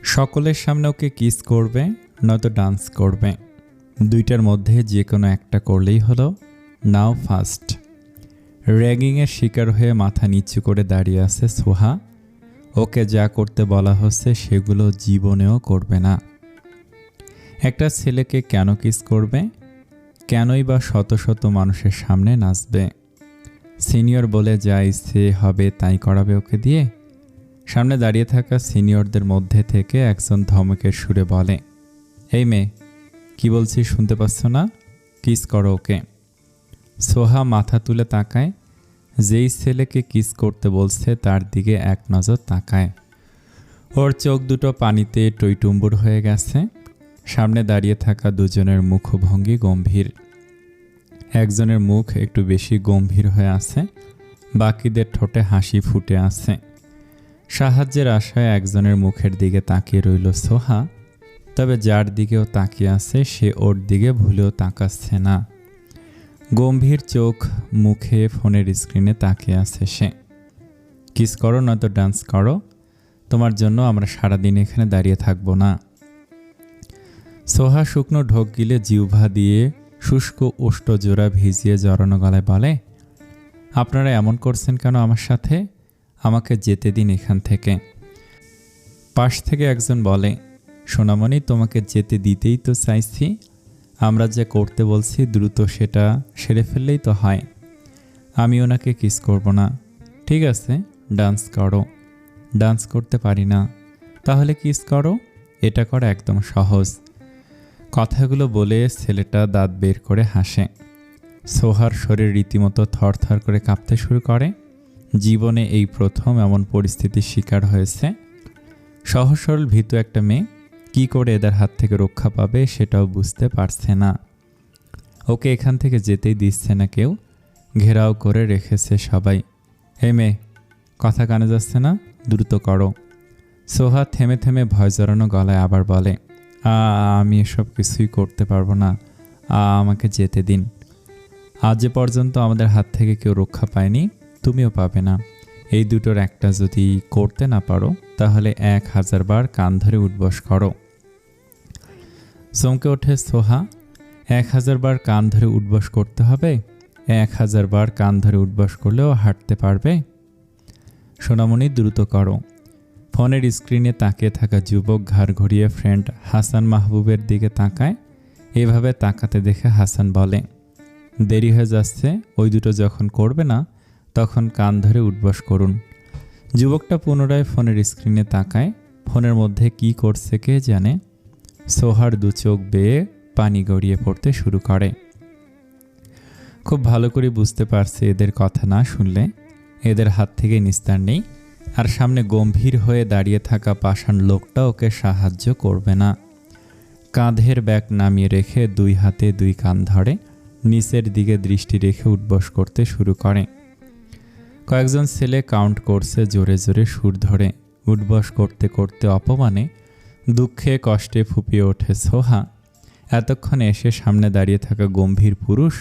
সকলের সামনে ওকে কিস করবে, নয়তো ডান্স করবে। দুইটার মধ্যে যে কোনো একটা করলেই হলো। নাও ফার্স্ট। র্যাগিংয়ের শিকার হয়ে মাথা নিচু করে দাঁড়িয়ে আছে সোহা। ওকে যা করতে বলা হচ্ছে সেগুলো জীবনেও করবে না। একটা ছেলেকে কেন কিস করবে? কেনই বা শত শত মানুষের সামনে নাচবে? সিনিয়র বলে যা ইচ্ছে হবে তাই করাবে ওকে দিয়ে? সামনে দাঁড়িয়ে থাকা সিনিয়রদের মধ্যে থেকে একজন ধমকের সুরে বলে, এই মেয়ে, কি বলছি শুনতে পাচ্ছ না? কিস করো ওকে। সোহা মাথা তুলে তাকায়। যেই ছেলেকে কিস করতে বলছে তার দিকে এক নজর তাকায়। ওর চোখ দুটো পানিতে টইটুম্বুর হয়ে গেছে। সামনে দাঁড়িয়ে থাকা দুজনের মুখভঙ্গি গম্ভীর। একজনের মুখ একটু বেশি গম্ভীর হয়ে আছে, বাকিদের ঠোঁটে হাসি ফুটে আছে। সাহায্যের আশায় একজনের মুখের দিকে তাকিয়ে রইল সোহা, তবে যার দিকেও তাকিয়ে আছে সে ওর দিকে ভুলেও তাকাচ্ছে না। গম্ভীর চোখ মুখে ফোনের স্ক্রিনে তাকিয়ে আছে সে। কিস করো নয়তো ডান্স করো, তোমার জন্য আমরা সারাদিন এখানে দাঁড়িয়ে থাকবো না। সোহা শুকনো ঢোক গিলে জিহ্বা দিয়ে শুষ্ক ওষ্ঠজোড়া ভিজিয়ে জড়ানো গলায় বলে, আপনারা এমন করছেন কেন আমার সাথে? আমাকে যেতে দিন এখান থেকে। পাশ থেকে একজন বলে, সোনামণি, তোমাকে যেতে দিতেই তো চাইছি। আমরা যে করতে বলছি দ্রুত সেটা সেরে ফেললেই তো হয়। আমি ওনাকে কিস করব না। ঠিক আছে, ডান্স করো। ডান্স করতে পারি না, তাহলে কিস করো। এটা করা একদম সহজ। কথাগুলো বলে ছেলেটা দাঁত বের করে হাসে। সোহার শরীর রীতিমতো থরথর করে কাঁপতে শুরু করে। জীবনে এই প্রথম এমন পরিস্থিতির শিকার হয়েছে। সহজ সরল ভীতু একটা মেয়ে কি করে এদের হাত থেকে রক্ষা পাবে সেটাও বুঝতে পারছে না। ওকে এখান থেকে যেতেই দিচ্ছে না কেউ, ঘেরাও করে রেখেছে সবাই। হে মেয়ে, কথা কানে যাচ্ছে না, দ্রুত করো। সোহা থেমে থেমে ভয় জড়ানো গলায় আবার বলে, আমি এসব কিছুই করতে পারবো না, আমাকে যেতে দিন। আজ পর্যন্ত আমাদের হাত থেকে কেউ রক্ষা পায়নি, তুমিও পাবে না। এই দুটোর একটা যদি করতে না পারো তাহলে 1000 বার কান ধরে উঠবস করো। চমকে ওঠে সোহা। 1000 বার কান ধরে উঠবস করতে হবে? 1000 বার কান ধরে উঠবস করলেও হাঁটতে পারবে? সোনামণি, দ্রুত করো। ফোনের স্ক্রিনে তাকিয়ে থাকা যুবক ঘাড় ঘুরিয়ে ফ্রেন্ড হাসান মাহবুবের দিকে তাকায়। এভাবে তাকাতে দেখে হাসান বলে, দেরি হয়ে যাচ্ছে, ওই দুটো যখন করবে না তখন কান ধরে উঠবস করুন। যুবকটা পুনরায় ফোনের স্ক্রিনে তাকায়। ফোনের মধ্যে কি করছে কে জানে। সোহার দু চোখ বেয়ে পানি গড়িয়ে পড়তে শুরু করে। খুব ভালো করে বুঝতে পারছে এদের কথা না শুনলে এদের হাত থেকে নিস্তার নেই। আর সামনে গম্ভীর হয়ে দাঁড়িয়ে থাকা পাষাণ লোকটা ওকে সাহায্য করবে না। কাঁধের ব্যাগ নামিয়ে রেখে দুই হাতে দুই কান ধরে নিচের দিকে দৃষ্টি রেখে উঠবস করতে শুরু করে। কয়েকজন ছেলে কাউন্ট করছে জোরে জোরে সুর ধরে। উঠবস করতে করতে অপমানে দুঃখে কষ্টে ফুপিয়ে ওঠে সোহা। এতক্ষণে এসে সামনে দাঁড়িয়ে থাকা গম্ভীর পুরুষ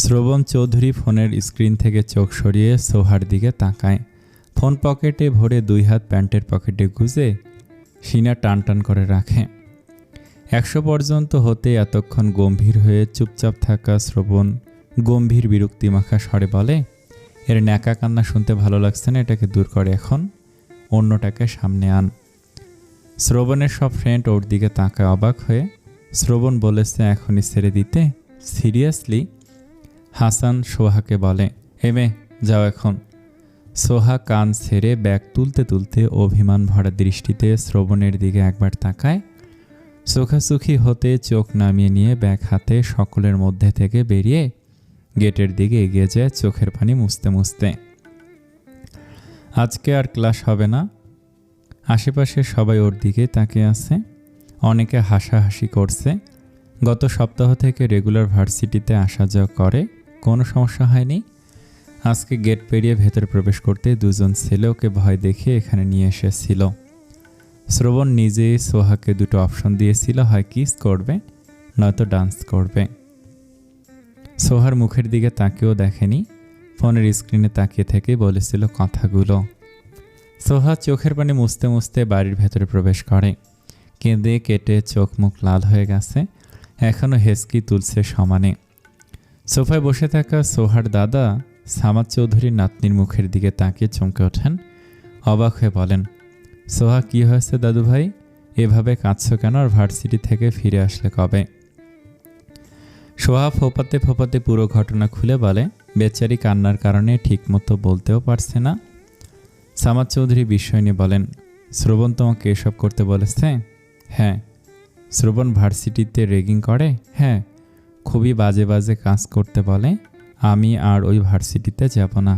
শ্রবণ চৌধুরী ফোনের স্ক্রিন থেকে চোখ সরিয়ে সোহার দিকে তাকায়। ফোন পকেটে ভরে দুই হাত প্যান্টের পকেটে গুজে সিনা টান টান করে রাখে। 100 পর্যন্ত হতে এতক্ষণ গম্ভীর হয়ে চুপচাপ থাকা শ্রবণ গম্ভীর বিরক্তিমাখা স্বরে বলে, এর ন্যাকা কান্না শুনতে ভালো লাগছে না, এটাকে দূর করে এখন, অন্যটাকে সামনে আন। শ্রবণের সব ফ্রেন্ড ওর দিকে তাকায় অবাক হয়ে। শ্রবণ বলেছে এখনই ছেড়ে দিতে? সিরিয়াসলি? হাসান সোহাকে বলে, হে মেয়ে, যাও এখন। সোহা কান ছেড়ে ব্যাগ তুলতে তুলতে অভিমান ভরা দৃষ্টিতে শ্রবণের দিকে একবার তাকায়। চোখাচোখি হতে চোখ নামিয়ে নিয়ে ব্যাগ হাতে সকলের মধ্যে থেকে বেরিয়ে গেটের দিকে এগিয়ে যায় চোখের পানি মুছতে মুছতে। আজকে আর ক্লাস হবে না। আশেপাশে সবাই ওর দিকে তাকিয়ে আছে। অনেকে হাসাহাসি করছে। গত সপ্তাহ থেকে রেগুলার ভার্সিটিতে আসা যাওয়া করে, কোনো সমস্যা হয়নি। আজকে গেট পেরিয়ে ভেতরে প্রবেশ করতে দুজন ছেলে ওকে ভয় দেখিয়ে এখানে নিয়ে এসেছিল। শ্রবণ নিজেই সোহাকে দুটো অপশন দিয়েছিল, হয় কিস করবে নয়তো ডান্স করবে। সোহার মুখের দিকে তাকিয়েও দেখেনি, ফোনের স্ক্রিনে তাকিয়ে থেকে বলেছিল কথাগুলো। সোহা চোখের পানি মুছতে মুছতে বাড়ির ভেতরে প্রবেশ করে। কেঁদে কেটে চোখ মুখ লাল হয়ে গেছে, এখনও হেসকি তুলছে সমানে। সোফায় বসে থাকা সোহার দাদা সামাদ চৌধুরীর নাতনির মুখের দিকে তাকিয়ে চমকে ওঠেন। অবাক হয়ে বলেন, সোহা, কি হয়েছে দাদু ভাই? এভাবে কাঁদছ কেন? আর ভার্সিটি থেকে ফিরে আসলে কবে? সোহা ফোপাতে ফোপাতে পুরো ঘটনা খুলে বলে, বেচারি কান্নার কারণে ঠিকমতো বলতেও পারছে না। সামাদ চৌধুরী বিস্ময় নিয়ে বলেন, শ্রবণ তোমাকে এসব করতে বলেছে? হ্যাঁ। শ্রবণ ভার্সিটিতে রেগিং করে? হ্যাঁ। খুবই বাজে বাজে কাজ করতে বলে। আমি আর ওই ভার্সিটিতে যাব না।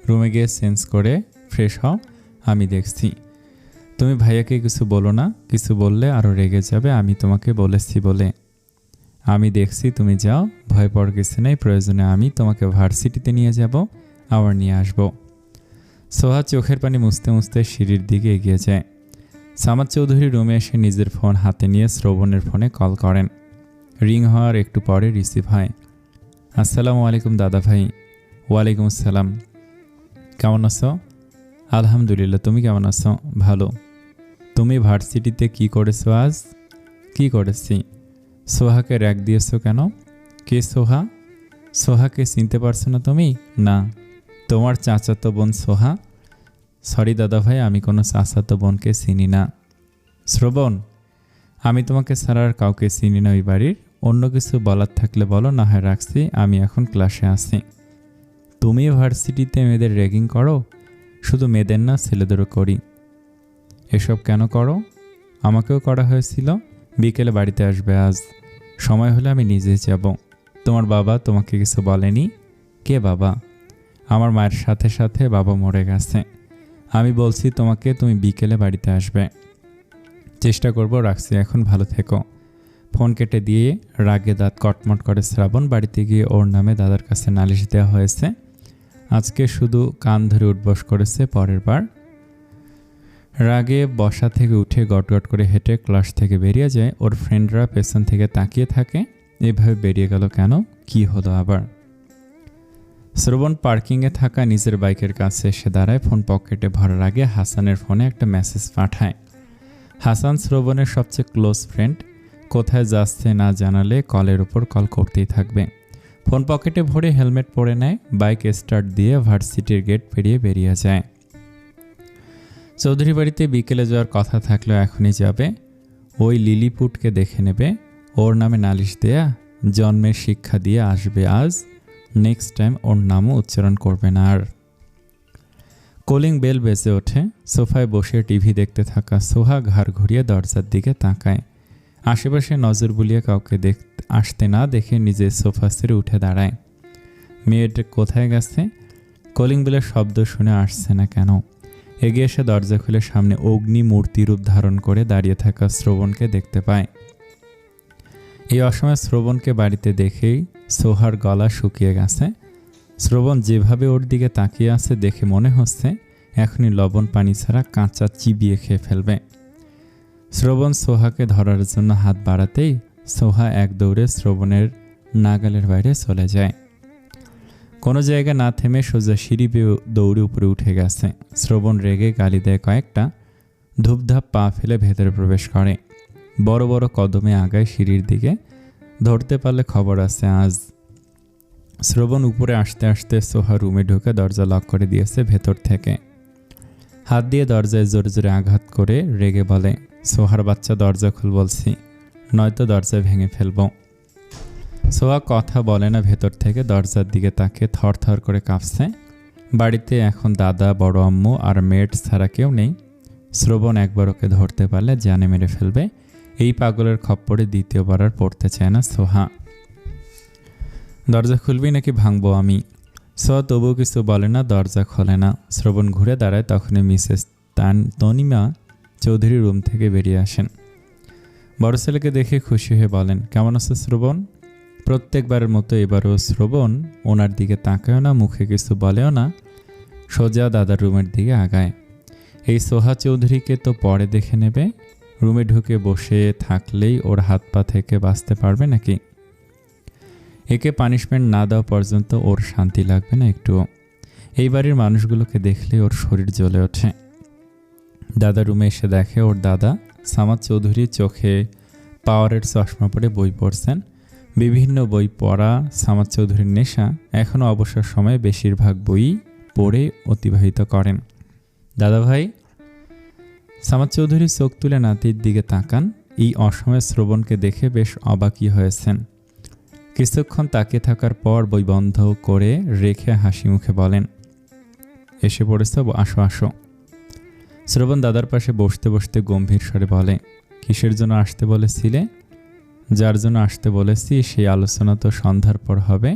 রুমে গিয়ে চেঞ্জ করে ফ্রেশ হও, আমি দেখছি। তুমি ভাইয়াকে কিছু বলো না, কিছু বললে আরও রেগে যাবে। আমি তোমাকে বলেছি বলে। আমি দেখছি, তুমি যাও, ভয় পাওয়ার কিছু নেই। প্রয়োজনে আমি তোমাকে ভার্সিটিতে নিয়ে যাব, আবার নিয়ে আসব। সোহা চোখের পানি মুছতে মুছতে সিঁড়ির দিকে এগিয়ে যায়। সামাদ চৌধুরী রুমে এসে নিজের ফোন হাতে নিয়ে শ্রবণের ফোনে কল করেন। রিং হওয়ার একটু পরে রিসিভ হয়। আসসালামু আলাইকুম দাদা ভাই। ওয়ালাইকুম আসসালাম। কেমন আছো? আলহামদুলিল্লাহ, তুমি কেমন আছো? ভালো। তুমি ভার্সিটিতে কি করেছো আজ? কি করেছি? সোহাকে র্যাক দিয়েছো কেন? কে সোহা? সোহাকে চিনতে পারছো না তুমি? না। তোমার চাচাতো বোন সোহা। সরি দাদা ভাই, আমি কোনো চাচাতো বোনকে চিনি না। শ্রবণ, আমি তোমাকে ছাড়া আর কাউকে চিনি না ওই বাড়ির। অন্য কিছু বলার থাকলে বলো, না হয় রাখছি, আমি এখন ক্লাসে আছি। তুমি ভার্সিটিতে মেয়েদের র্যাগিং করো? শুধু মেয়েদের না, ছেলেদেরও করি। এসব কেন করো? আমাকেও করা হয়েছিল। বিকেলে বাড়িতে আসবে আজ, সময় হলে আমি নিজে যাব। তোমার বাবা তোমাকে কিছু বলেনি? কে বাবা? আমার মায়ের সাথে সাথে বাবা মরে গেছে। আমি বলছি তোমাকে, তুমি বিকেলে বাড়িতে আসবে। চেষ্টা করব, রাখছি এখন, ভালো থেকো। ফোন কেটে দিয়ে রাগে দাঁত কটমট করে শ্রাবণ বাড়িতে গিয়ে ওর নামে দাদার কাছে নালিশ দেওয়া হয়েছে। আজকে শুধু কান ধরে উঠবস করেছে। পরের বার রাগে বসা থেকে উঠে গটগট করে হেঁটে ক্লাস থেকে বেরিয়ে যায়। ওর ফ্রেন্ডরা পেছন থেকে তাকিয়ে থাকে, এভাবে বেরিয়ে গেল কেন? কি হলো আবার? শ্রবণ পার্কিংয়ে থাকা নিজের বাইকের কাছে এসে দাঁড়ায়। ফোন পকেটে ভরার আগে হাসানের ফোনে একটা মেসেজ পাঠায়। হাসান শ্রবণের সবচেয়ে ক্লোজ ফ্রেন্ড। কোথায় যাচ্ছে না জানালে কলের উপর কল করতেই থাকবে। ফোন পকেটে ভরে হেলমেট পরে নেয়, বাইক স্টার্ট দিয়ে ভার্সিটির গেট পেরিয়ে বেরিয়ে যায়। চৌধুরী বাড়িতে বিকেলে যাওয়ার কথা থাকলেও এখনই যাবে। ওই লিলিপুটকে দেখে নেবে, ওর নামে নালিশ দেয়া, জন্মের শিক্ষা দিয়ে আসবে আজ। নেক্সট টাইম ওর নামও উচ্চারণ করবে না আর। কলিং বেল বেজে ওঠে। সোফায় বসে টিভি দেখতে থাকা সোহা ঘাড় ঘুরিয়ে দরজার দিকে তাকায়। আশেপাশে নজর বুলিয়ে কাউকে আসতে না দেখে নিজের সোফা ছেড়ে উঠে দাঁড়ায়। মেয়েটা কোথায় গেছে? কলিং বেলের শব্দ শুনে আসছে না কেন? এগিয়ে এসে দরজা খুলে সামনে অগ্নি মূর্তিরূপ ধারণ করে দাঁড়িয়ে থাকা শ্রবণকে দেখতে পায়। এই অসময়ে শ্রবণকে বাড়িতে দেখেই সোহার গলা শুকিয়ে গেছে। শ্রবণ যেভাবে ওর দিকে তাকিয়ে আছে দেখে মনে হচ্ছে এখনই লবণ পানি ছাড়া কাঁচা চিবিয়ে খেয়ে ফেলবে। শ্রবণ সোহাকে ধরার জন্য হাত বাড়াতেই সোহা এক দৌড়ে শ্রবণের নাগালের বাইরে চলে যায়। কোনো জায়গা না থেমে সোজা সিঁড়ি বেয়ে দৌড়ে উপরে উঠে গেছে। শ্রবণ রেগে গালি দেয় কয়েকটা, ধূপধাপ পা ফেলে ভেতরে প্রবেশ করে। বড় বড় কদমে আগায় সিঁড়ির দিকে। ধরতে পারলে খবর আছে আজ। শ্রবণ উপরে আসতে আসতে সোহা রুমে ঢুকে দরজা লক করে দিয়েছে ভেতর থেকে। হাত দিয়ে দরজায় জোরে জোরে আঘাত করে রেগে বলে, সোহার বাচ্চা, দরজা খুল বলছি, নয়তো দরজা ভেঙে ফেলব। সোহা কথা বলে না, ভেতর থেকে দরজার দিকে তাকে থর থর করে কাঁপছে। বাড়িতে এখন দাদা, বড় আম্মু আর মেড ছাড়া কেউ নেই। শ্রবণ একবার ওকে ধরতে পারলে জানে মেরে ফেলবে। এই পাগলের খপ্পরে দ্বিতীয়বার আর পড়তে চায় না সোহা। দরজা খুলবি নাকি ভাঙবো আমি? সোহা তবুও কিছু বলে না, দরজা খোলে না। শ্রবণ ঘুরে দাঁড়ায়, তখনই মিসেস তনিমা চৌধুরী রুম থেকে বেরিয়ে আসেন। বড় ছেলেকে দেখে খুশি হয়ে বলেন, কেমন আছে শ্রবণ? প্রত্যেকবারের মতো এবারও শ্রবণ ওনার দিকে তাকায়ও না, মুখে কিছু বলেও না, সোজা দাদার রুমের দিকে আগায়। এই সোহা চৌধুরীকে তো পরে দেখে নেবে। রুমে ঢুকে বসে থাকলেই ওর হাত পা থেকে বাঁচতে পারবে নাকি? একে পানিশমেন্ট না দেওয়া পর্যন্ত ওর শান্তি লাগবে না একটুও। এই বাড়ির মানুষগুলোকে দেখলে ওর শরীর জ্বলে ওঠে। দাদা রুমে এসে দেখে ওর দাদা সামাদ চৌধুরী চোখে পাওয়ারের চশমা পরে বই পড়ছেন। বিভিন্ন বই পড়া সামাদ চৌধুরীর নেশা। এখনও অবসর সময়ে বেশিরভাগ বই পড়ে অতিবাহিত করেন। দাদাভাই, সামাদ চৌধুরী চোখ তুলে নাতির দিকে তাকান। এই অসময়ে শ্রবণকে দেখে বেশ অবাকই হয়েছেন। কিছুক্ষণ তাকিয়ে থাকার পর বই বন্ধ করে রেখে হাসি মুখে বলেন, এসে পড়েছ, আসো আসো। শ্রবণ দাদার পাশে বসতে বসতে গম্ভীর স্বরে বলে, কিসের জন্য আসতে বলেছিলে? যার জন্য আসতে বলেছি সেই আলোচনা তো সন্ধ্যার পর হবে,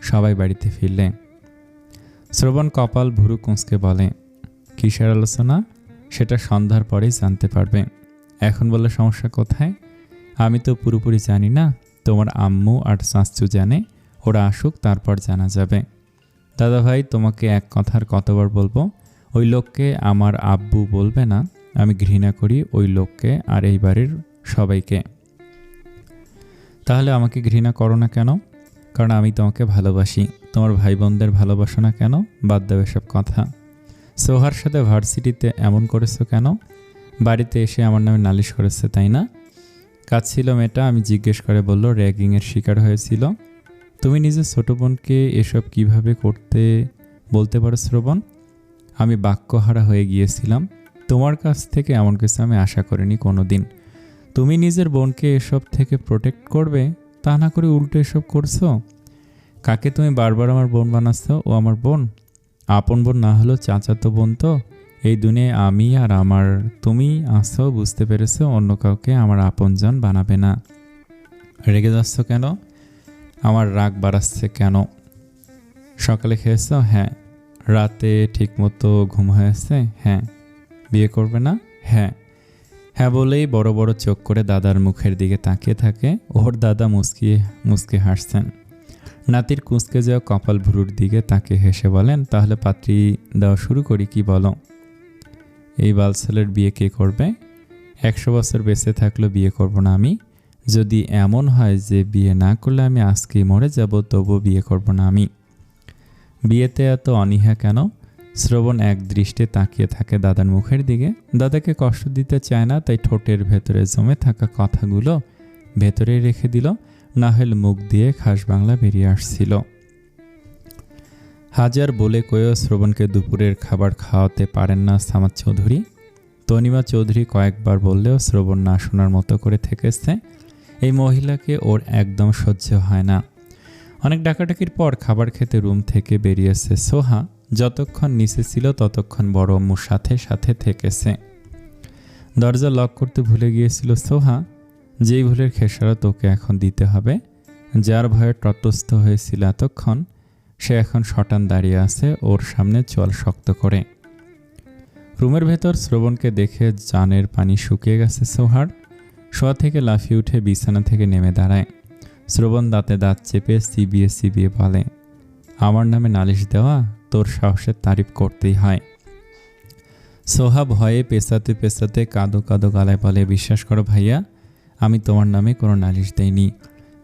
সবাই বাড়িতে ফিরলে। শ্রবণ কপাল ভুরু কুঁচকে বলে, কিসের আলোচনা? সেটা সন্ধ্যার পরেই জানতে পারবে। এখন বললে সমস্যা কোথায়? আমি তো পুরোপুরি জানি না, তোমার আম্মু আর চাচু জানে। ওরা আসুক, তারপর জানা যাবে। দাদাভাই, তোমাকে এক কথার কতবার বলবো? ওই লোককে আমার আব্বু বলবে না। আমি ঘৃণা করি ওই লোককে আর এই বাড়ির সবাইকে। তাহলে আমাকে ঘৃণা করো না কেন? কারণ আমি তোমাকে ভালোবাসি। তোমার ভাই বোনদের ভালোবাসো না কেন? বাদ দাও এসব কথা। সোহার সাথে ভার্সিটিতে এমন করেছো কেন? বাড়িতে এসে আমার নামে নালিশ করেছে, তাই না? কাজ ছিল মেয়েটা, আমি জিজ্ঞেস করে বলল র্যাগিংয়ের শিকার হয়েছিল। তুমি নিজের ছোট বোনকে এসব কিভাবে করতে বলতে পারো শ্রবণ? আমি বাক্যহারা হয়ে গিয়েছিলাম। তোমার কাছ থেকে এমন কিছু আমি আশা করিনি কোনো দিন। তুমি নিজের বোনকে এসব থেকে প্রোটেক্ট করবে, তা না করে উল্টো এসব করছো। কাকে তুমি বারবার আমার বোন বানাচ্ছ? ও আমার বোন, আপন বোন না হলেও চাচাতো বোন তো। এই দুনিয়ায় আমি আর আমার তুমি আছো, বুঝতে পেরেছো? অন্য কাউকে আমার আপনজন বানাবে না। রেগে যাচ্ছ কেন? আমার রাগ বাড়াচ্ছে কেন? সকালে খেয়েছ? হ্যাঁ। রাতে ঠিকমতো ঘুম হয়েছে? হ্যাঁ। বিয়ে করবে না? হ্যাঁ। হ্যাঁ বলেই বড় বড় চোখ করে দাদার মুখের দিকে তাকিয়ে থাকে। ওর দাদা মুচকে হাসছেন। নাতির কুঁচকে যাওয়া কপাল ভুরুর দিকে তাকে হেসে বলেন, তাহলে পাত্রী দেওয়া শুরু করি, কি বলো? এই বালছেলের বিয়ে কে করবে? 100 বছর বেঁচে থাকলেও বিয়ে করব না আমি। যদি এমন হয় যে বিয়ে না করলে আমি আজকেই মরে যাব, তবুও বিয়ে করব না আমি। বিয়েতে এত অনীহা কেন? শ্রবণ এক দৃষ্টে তাকিয়ে থাকে দাদার মুখের দিকে। দাদাকে কষ্ট দিতে চায় না, তাই ঠোঁটের ভেতরে জমে থাকা কথাগুলো ভেতরে রেখে দিল, না হলে মুখ দিয়ে খাস বাংলা বেরিয়ে আসছিল। হাজার বলে কয়েও শ্রবণকে দুপুরের খাবার খাওয়াতে পারেন না সামাদ চৌধুরী। তনিমা চৌধুরী কয়েকবার বললেও শ্রবণ না শোনার মতো করে থেকেছে। এই মহিলাকে ওর একদম সহ্য হয় না। অনেক ডাকাডাকির পর খাবার খেতে রুম থেকে বেরিয়েছে সোহা। যতক্ষণ নিচে ছিল ততক্ষণ বড় আম্মুর সাথে সাথে থেকেছে। দরজা লক করতে ভুলে গিয়েছিল সোহা। যেই ভুলের খেসারত ওকে এখন দিতে হবে। যার ভয়ে তটস্থ হয়েছিল এতক্ষণ, সে এখন শটান দাঁড়িয়ে আছে ওর সামনে চল শক্ত করে। রুমের ভেতর শ্রবণকে দেখে জানের পানি শুকিয়ে গেছে সোহার। শোয়া থেকে লাফিয়ে উঠে বিছানা থেকে নেমে দাঁড়ায়। শ্রবণ দাঁতে দাঁত চেপে চিবিয়ে বলে, আমার নামে নালিশ দেওয়া? তোর সাহসের তারিফ করতেই হয়। সোহা ভয়ে পেঁচাতে পেঁচাতে কাঁদো কাঁদো গলায় বলে, বিশ্বাস করো ভাইয়া, আমি তোমার নামে কোনো নালিশ দেইনি।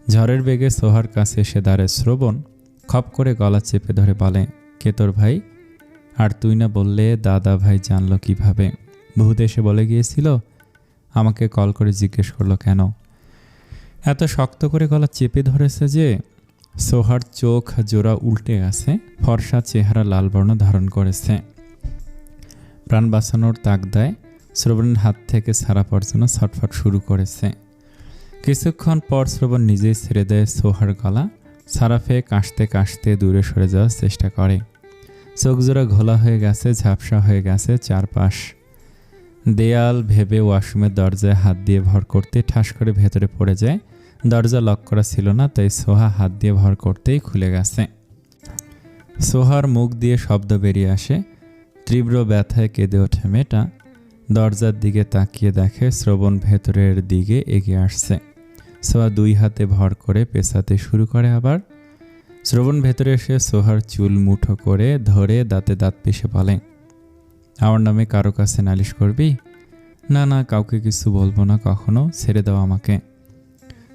ঝড়ের বেগে সোহার কাছে এসে দাঁড়ায় শ্রবণ। খপ করে গলা চেপে ধরে বলে, কে তোর ভাই? আর তুই না বললে দাদা ভাই জানলো কিভাবে? ভূত এসে বলে গিয়েছিল? আমাকে কল করে জিজ্ঞেস করলো কেন? এত শক্ত করে গলা চেপে ধরেছে যে সোহার চোখ জোড়া উল্টে গেছে। ফর্সা চেহারা লাল বর্ণ ধারণ করেছে। প্রাণ বাঁচানোর তাক দেয়। শ্রবণের হাত থেকে ছাড়া পাওয়ার জন্য ছটফট শুরু করেছে। কিছুক্ষণ পর শ্রবণ নিজেই ছেড়ে দেয় সোহার গলা। ছাড়া ফেয়ে কাশতে কাশতে দূরে সরে যাওয়ার চেষ্টা করে। চোখ জোড়া ঘোলা হয়ে গেছে, ঝাপসা হয়ে গেছে চারপাশ। দেয়াল ভেবে ওয়াশরুমের দরজায় হাত দিয়ে ভর করতে ঠাস করে ভেতরে পড়ে যায়। দরজা লক করা ছিল না, তাই সোহা হাত দিয়ে ভর করতেই খুলে গেছে। সোহার মুখ দিয়ে শব্দ বেরিয়ে আসে। তীব্র ব্যথায় কেঁদে ওঠে মেয়েটা। দরজার দিকে তাকিয়ে দেখে শ্রবণ ভেতরের দিকে এগিয়ে আসছে। সোহা দুই হাতে ভর করে পেছাতে শুরু করে আবার। শ্রবণ ভেতরে এসে সোহার চুল মুঠো করে ধরে দাঁতে দাঁত পিষে বলে, আমার নামে কারো কাছে নালিশ করবি? না না, কাউকে কিছু বলবো না কখনো, ছেড়ে দাও আমাকে।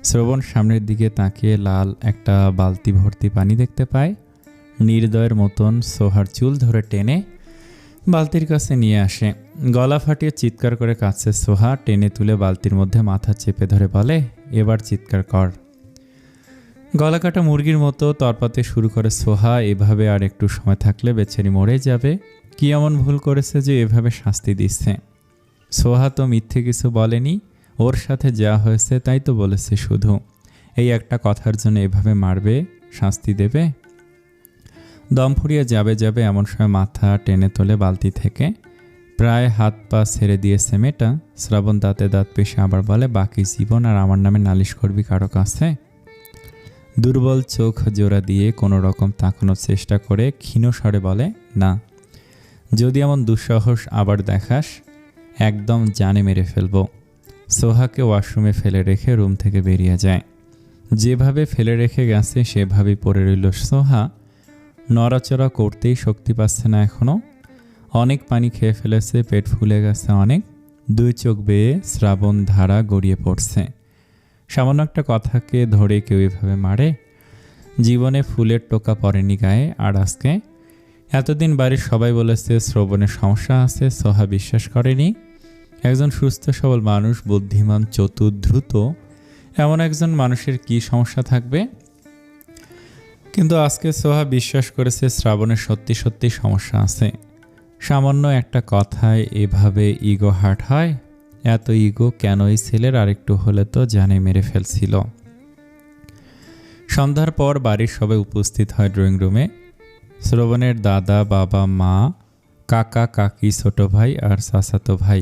শ্রবণ সামনের দিকে তাকিয়ে লাল একটা বালতি ভর্তি পানি দেখতে পায়। নির্দয়ের মতন সোহার চুল ধরে টেনে বালতির কাছে নিয়ে আসে। গলা ফাটিয়ে চিৎকার করে কাঁদছে সোহা। টেনে তুলে বালতির মধ্যে মাথা চেপে ধরে বলে, এবার চিৎকার কর। গলা কাটা মুরগির মতো তরপাতে শুরু করে সোহা। এভাবে আর একটু সময় থাকলে বেচারি মরে যাবে। কি এমন ভুল করেছে যে এভাবে শাস্তি দিচ্ছে? সোহা তো মিথ্যে কিছু বলেনি, ওর সাথে যা হয়েছে তাই তো বলেছে। শুধু এই একটা কথার জন্য এভাবে মারবে, শাস্তি দেবে? দম ফুরিয়ে যাবে যাবে এমন সময় মাথা টেনে তোলে বালতি থেকে। প্রায় হাত পা ছেড়ে দিয়েছে মেয়েটা। শ্রাবণ দাঁতে দাঁত পেশে আবার বলে, বাকি জীবন আর আমার নামে নালিশ করবি কারো কাছে? দুর্বল চোখ জোড়া দিয়ে কোনো রকম তাকানোর চেষ্টা করে ক্ষীণ স্বরে বলে, না, যদি এমন দুঃসাহস আবার দেখাস একদম জানে মেরে ফেলবো। সোহাকে ওয়াশরুমে ফেলে রেখে রুম থেকে বেরিয়ে যায়। যেভাবে ফেলে রেখে গেছে সেভাবেই পড়ে রইল সোহা। নড়াচড়া করতেই শক্তি পাচ্ছে না এখনও। অনেক পানি খেয়ে ফেলেছে, পেট ফুলে গেছে অনেক। দুই চোখ বেয়ে শ্রাবণ ধারা গড়িয়ে পড়ছে। সামান্য একটা কথাকে ধরে কেউ এভাবে মারে? জীবনে ফুলের টোকা পড়েনি গায়ে, আর আজকে? এতদিন বাড়ির সবাই বলেছে শ্রবণের সমস্যা আছে, সোহা বিশ্বাস করেনি। একজন সুস্থ সবল মানুষ, বুদ্ধিমান, চতুর, দ্রুত, এমন একজন মানুষের কি সমস্যা থাকবে? কিন্তু আজকে সোহা বিশ্বাস করেছে শ্রাবণের সত্যি সত্যি সমস্যা আছে। সামান্য একটা কথায় এভাবে ইগো হার্ট হয়? এত ইগো কেন এই ছেলের? আরেকটু হলে তো জানে মেরে ফেলছিল। সন্ধ্যার পর বাড়ির সবাই উপস্থিত হয় ড্রয়িং রুমে। শ্রবণের দাদা, বাবা, মা, কাকা, কাকি, ছোট ভাই আর চাচাতো ভাই।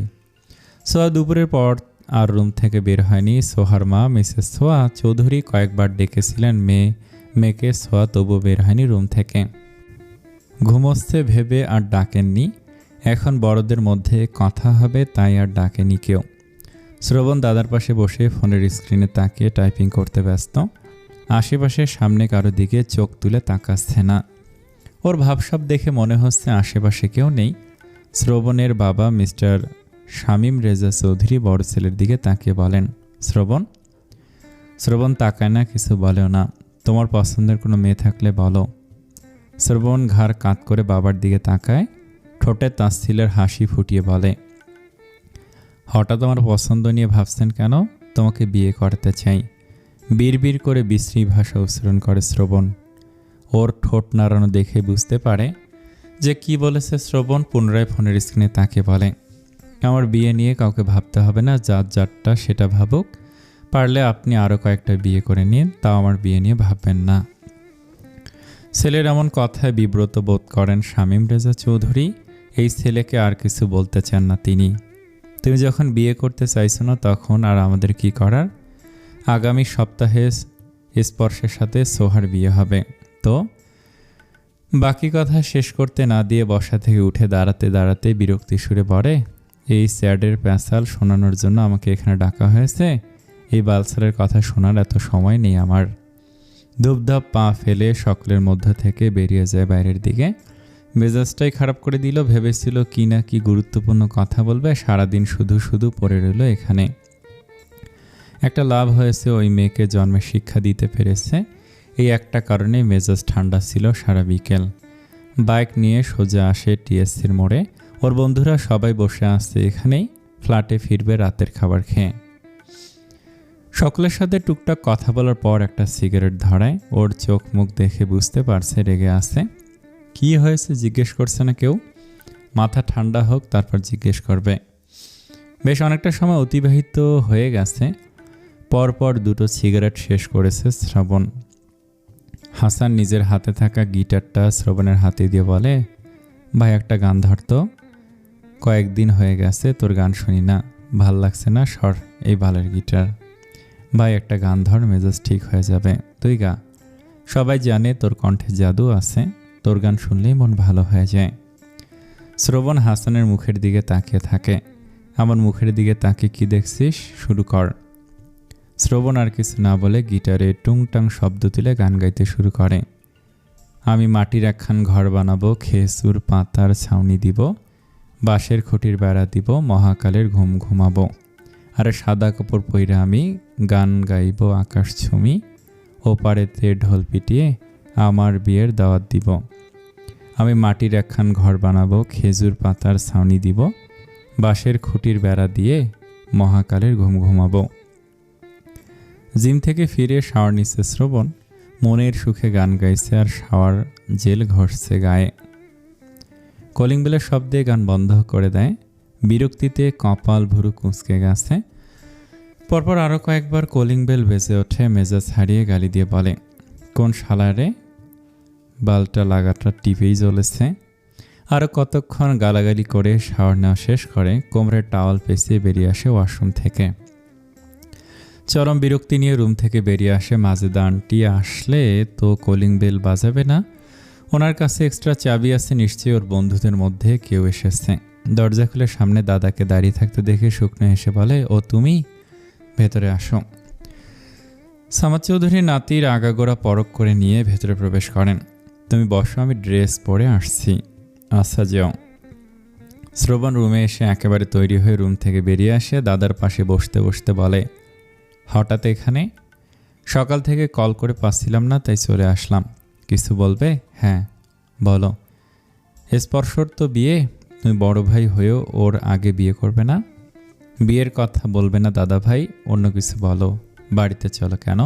সোহা দুপুরের পর আর রুম থেকে বের হয়নি। সোহার মা মিসেস সোহা চৌধুরী কয়েকবার ডেকেছিলেন মেয়েকে, সোহা তবু বের হয়নি রুম থেকে। ঘুমোচ্ছে ভেবে আর ডাকেননি। এখন বড়দের মধ্যে কথা হবে তাই আর ডাকেনি কেউ। শ্রবণ দাদার পাশে বসে ফোনের স্ক্রিনে তাকিয়ে টাইপিং করতে ব্যস্ত। আশেপাশে সামনে কারো দিকে চোখ তুলে তাকাচ্ছে না। ওর ভাবসাব দেখে মনে হচ্ছে আশেপাশে কেউ নেই। শ্রবণের বাবা মিস্টার শামীম রেজা চৌধুরী বড় ছেলের দিকে তাকিয়ে বলেন, শ্রবণ। শ্রবণ তাকায় না, কিছু বলেও না। তোমার পছন্দের কোনো মেয়ে থাকলে বলো। শ্রবণ ঘাড় কাত করে বাবার দিকে তাকায়, ঠোঁটে তাচ্ছিলের হাসি ফুটিয়ে বলে, হঠাৎ আমার পছন্দ নিয়ে ভাবছেন কেন? তোমাকে বিয়ে করতে চাই। বিড়বিড় করে বিশ্রী ভাষা উচ্চারণ করে শ্রবণ। ওর ঠোঁট নাড়ানো দেখে বুঝতে পারে যে কি বলেছে শ্রবণ। পুনরায় ফোনের স্ক্রিনে তাকে বলে, আমার বিয়ে নিয়ে কাউকে ভাবতে হবে না, যার যারটা সেটা ভাবুক। পারলে আপনি আরও কয়েকটা বিয়ে করে নিন, তাও আমার বিয়ে নিয়ে ভাববেন না। ছেলের এমন কথায় বিব্রত বোধ করেন শামীম রেজা চৌধুরী। এই ছেলেকে আর কিছু বলতে চান না তিনি। তুমি যখন বিয়ে করতে চাইছো না তখন আর আমাদের কি করার? আগামী সপ্তাহে স্পর্শের সাথে সোহার বিয়ে হবে। তো বাকি কথা শেষ করতে না দিয়ে বসা থেকে উঠে দাঁড়াতে দাঁড়াতে বিরক্তি সুরে বলে, এই স্যাডের প্যাঁচাল শোনানোর জন্য আমাকে এখানে ডাকা হয়েছে? এই বালসারের কথা শোনার এত সময় নেই আমার। ধূপধাপ পা ফেলে সকলের মধ্য থেকে বেরিয়ে যায় বাইরের দিকে। মেজাজটাই খারাপ করে দিল। ভেবেছিল কি না কি গুরুত্বপূর্ণ কথা বলবে, সারাদিন শুধু শুধু পড়ে রইল এখানে। একটা লাভ হয়েছে, ওই মেয়েকে জন্মে শিক্ষা দিতে পেরেছে। এই একটা কারণে মেজাজ ঠান্ডা ছিল সারা বিকেল। বাইক নিয়ে সোজা আসে টিএসসির মোড়ে। ওর বন্ধুরা সবাই বসে আসছে এখানেই। ফ্ল্যাটে ফিরবে রাতের খাবার খেয়ে। সকলের সাথে টুকটাক কথা বলার পর একটা সিগারেট ধরায়। ওর চোখ মুখ দেখে বুঝতে পারছে রেগে আছে। কি হয়েছে জিজ্ঞেস করছে না কেউ। মাথা ঠান্ডা হোক তারপর জিজ্ঞেস করবে। বেশ অনেকটা সময় অতিবাহিত হয়ে গেছে। পরপর দুটো সিগারেট শেষ করেছে শ্রবণ। হাসান নিজের হাতে থাকা গিটারটা শ্রবণের হাতে দিয়ে বলে, ভাই একটা গান ধরতো, কয়েকদিন হয়ে গেছে তোর গান শুনি না, ভাল লাগছে না, সর এই বালের গিটার। ভাই একটা গান ধর, মেজাজ ঠিক হয়ে যাবে, তুই গা। সবাই জানে তোর কণ্ঠে জাদু আছে, তোর গান শুনলেই মন ভালো হয়ে যায়। শ্রবণ হাসানের মুখের দিকে তাকিয়ে থাকে। আমার মুখের দিকে তাকিয়ে কি দেখছিস, শুরু কর। শ্রবণ আর কিছু না বলে গিটারে টুংটাং শব্দ তুলে গান গাইতে শুরু করে। আমি মাটির একখান ঘর বানাবো, খেজুর পাতার ছাউনি দিব, বাঁশের খুঁটির বেড়া দিব, মহাকালের ঘুম ঘুমাবো। আর সাদা কাপড় পইরা আমি গান গাইব আকাশ ছুমি, ওপারেতে ঢোল পিটিয়ে আমার বিয়ের দাওয়াত দিব। আমি মাটির একখান ঘর বানাবো, খেজুর পাতার ছাউনি দিব, বাঁশের খুঁটির বেড়া দিয়ে মহাকালের ঘুম ঘুমাবো। জিম থেকে ফিরে শাওয়ার নিচ্ছে শ্রবণ। মনের সুখে গান গাইছে আর শাওয়ার জেল ঘষছে গায়ে। কলিং বেলের শব্দে গান বন্ধ করে দেয়। বিরক্তিতে কপাল ভুরু কুঁচকে গেছে। পরপর আরও কয়েকবার কলিং বেল বেজে ওঠে। মেজাজ হারিয়ে গালি দিয়ে বলে, কোন শালারে বালটা লাগাটা টিপেই জ্বলেছে। আরও কতক্ষণ গালাগালি করে শাওয়ার নেওয়া শেষ করে কোমরের টাওয়াল পেঁচিয়ে বেরিয়ে আসে ওয়াশরুম থেকে। চরম বিরক্তি নিয়ে রুম থেকে বেরিয়ে আসে। মাজেদা আন্টি আসলে তো কলিং বেল বাজাবে না? ওনার কাছে এক্সট্রা চাবি আছে, নিশ্চয়ই ওর বন্ধুদের মধ্যে কেউ এসেছে। দরজা খুলে সামনে দাদাকে দাঁড়িয়ে থাকতে দেখে শুকনো হেসে বলে, ও তুমি? ভেতরে আসো। সামাদ চৌধুরী নাতির আগাগোড়া পরখ করে নিয়ে ভেতরে প্রবেশ করেন। তুমি বসো, আমি ড্রেস পরে আসছি। আচ্ছা যাও। শ্রবণ রুমে এসে একেবারে তৈরি হয়ে রুম থেকে বেরিয়ে আসে। দাদার পাশে বসতে বসতে বলে, হঠাৎ এখানে? সকাল থেকে কল করে পাচ্ছিলাম না, তাই চলে আসলাম। কিছু বলবে? হ্যাঁ বলো। স্পর্শর তো বিয়ে, তুমি বড় ভাই হয়েও ওর আগে বিয়ে করবে না? বিয়ের কথা বলবে না দাদা ভাই, অন্য কিছু বলো। বাড়িতে চলো। কেন?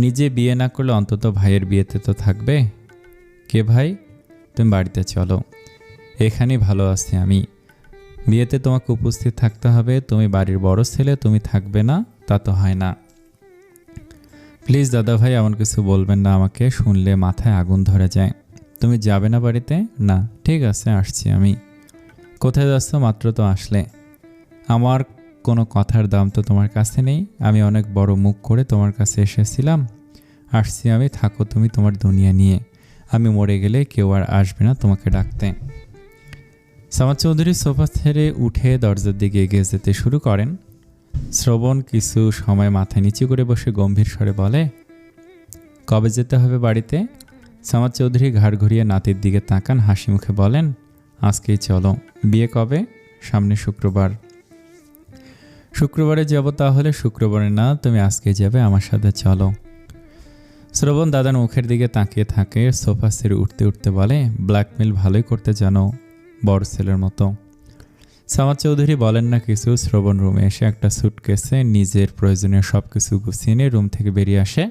নিজে বিয়ে না করলে অন্তত ভাইয়ের বিয়েতে তো থাকবে। কে ভাই? তুমি বাড়িতে চলো, এখানেই ভালো আছি আমি। বিয়েতে তোমাকে উপস্থিত থাকতে হবে। তুমি বাড়ির বড় ছেলে, তুমি থাকবে না তা তো হয় না। প্লিজ দাদা ভাই, এমন কিছু বলবেন না আমাকে, শুনলে মাথায় আগুন ধরে যায়। তুমি যাবে না বাড়িতে? না। ঠিক আছে, আসছি আমি। কোথায় যাচ্ছ? মাত্র তো আসলে। আমার কোনো কথার দাম তো তোমার কাছে নেই। আমি অনেক বড় মুখ করে তোমার কাছে এসেছিলাম। আসছি আমি, থাকো তুমি তোমার দুনিয়া নিয়ে। আমি মরে গেলে কেউ আর আসবে না তোমাকে ডাকতে। সামাদ চৌধুরী সোফা ছেড়ে উঠে দরজার দিকে এগিয়ে যেতে শুরু করেন। শ্রবণ কিছু সময় মাথা নিচু করে বসে গম্ভীর স্বরে বলে, কবে যেতে হবে বাড়িতে? সামাদ চৌধুরী ঘাড় ঘুরিয়ে নাতির দিকে তাকান, হাসি মুখে বলেন, আজকেই চলো। বিয়ে কবে? সামনে শুক্রবার। শুক্রবারে যাব? তাহলে শুক্রবারে না, তুমি আজকে যাবে, আমার সাথে চলো। শ্রবণ দাদার মুখের দিকে তাকিয়ে থাকে। সোফা ছেড়ে উঠতে উঠতে বলে, ব্ল্যাকমেল ভালোই করতে জানো, বড় ছেলের মতো। সামাদ চৌধুরী বলেন না কিছু। শ্রবণ রুমে এসে একটা সুটকেসে নিজের প্রয়োজনীয় সব কিছু গুছিয়ে নিয়ে রুম থেকে বেরিয়ে আসে।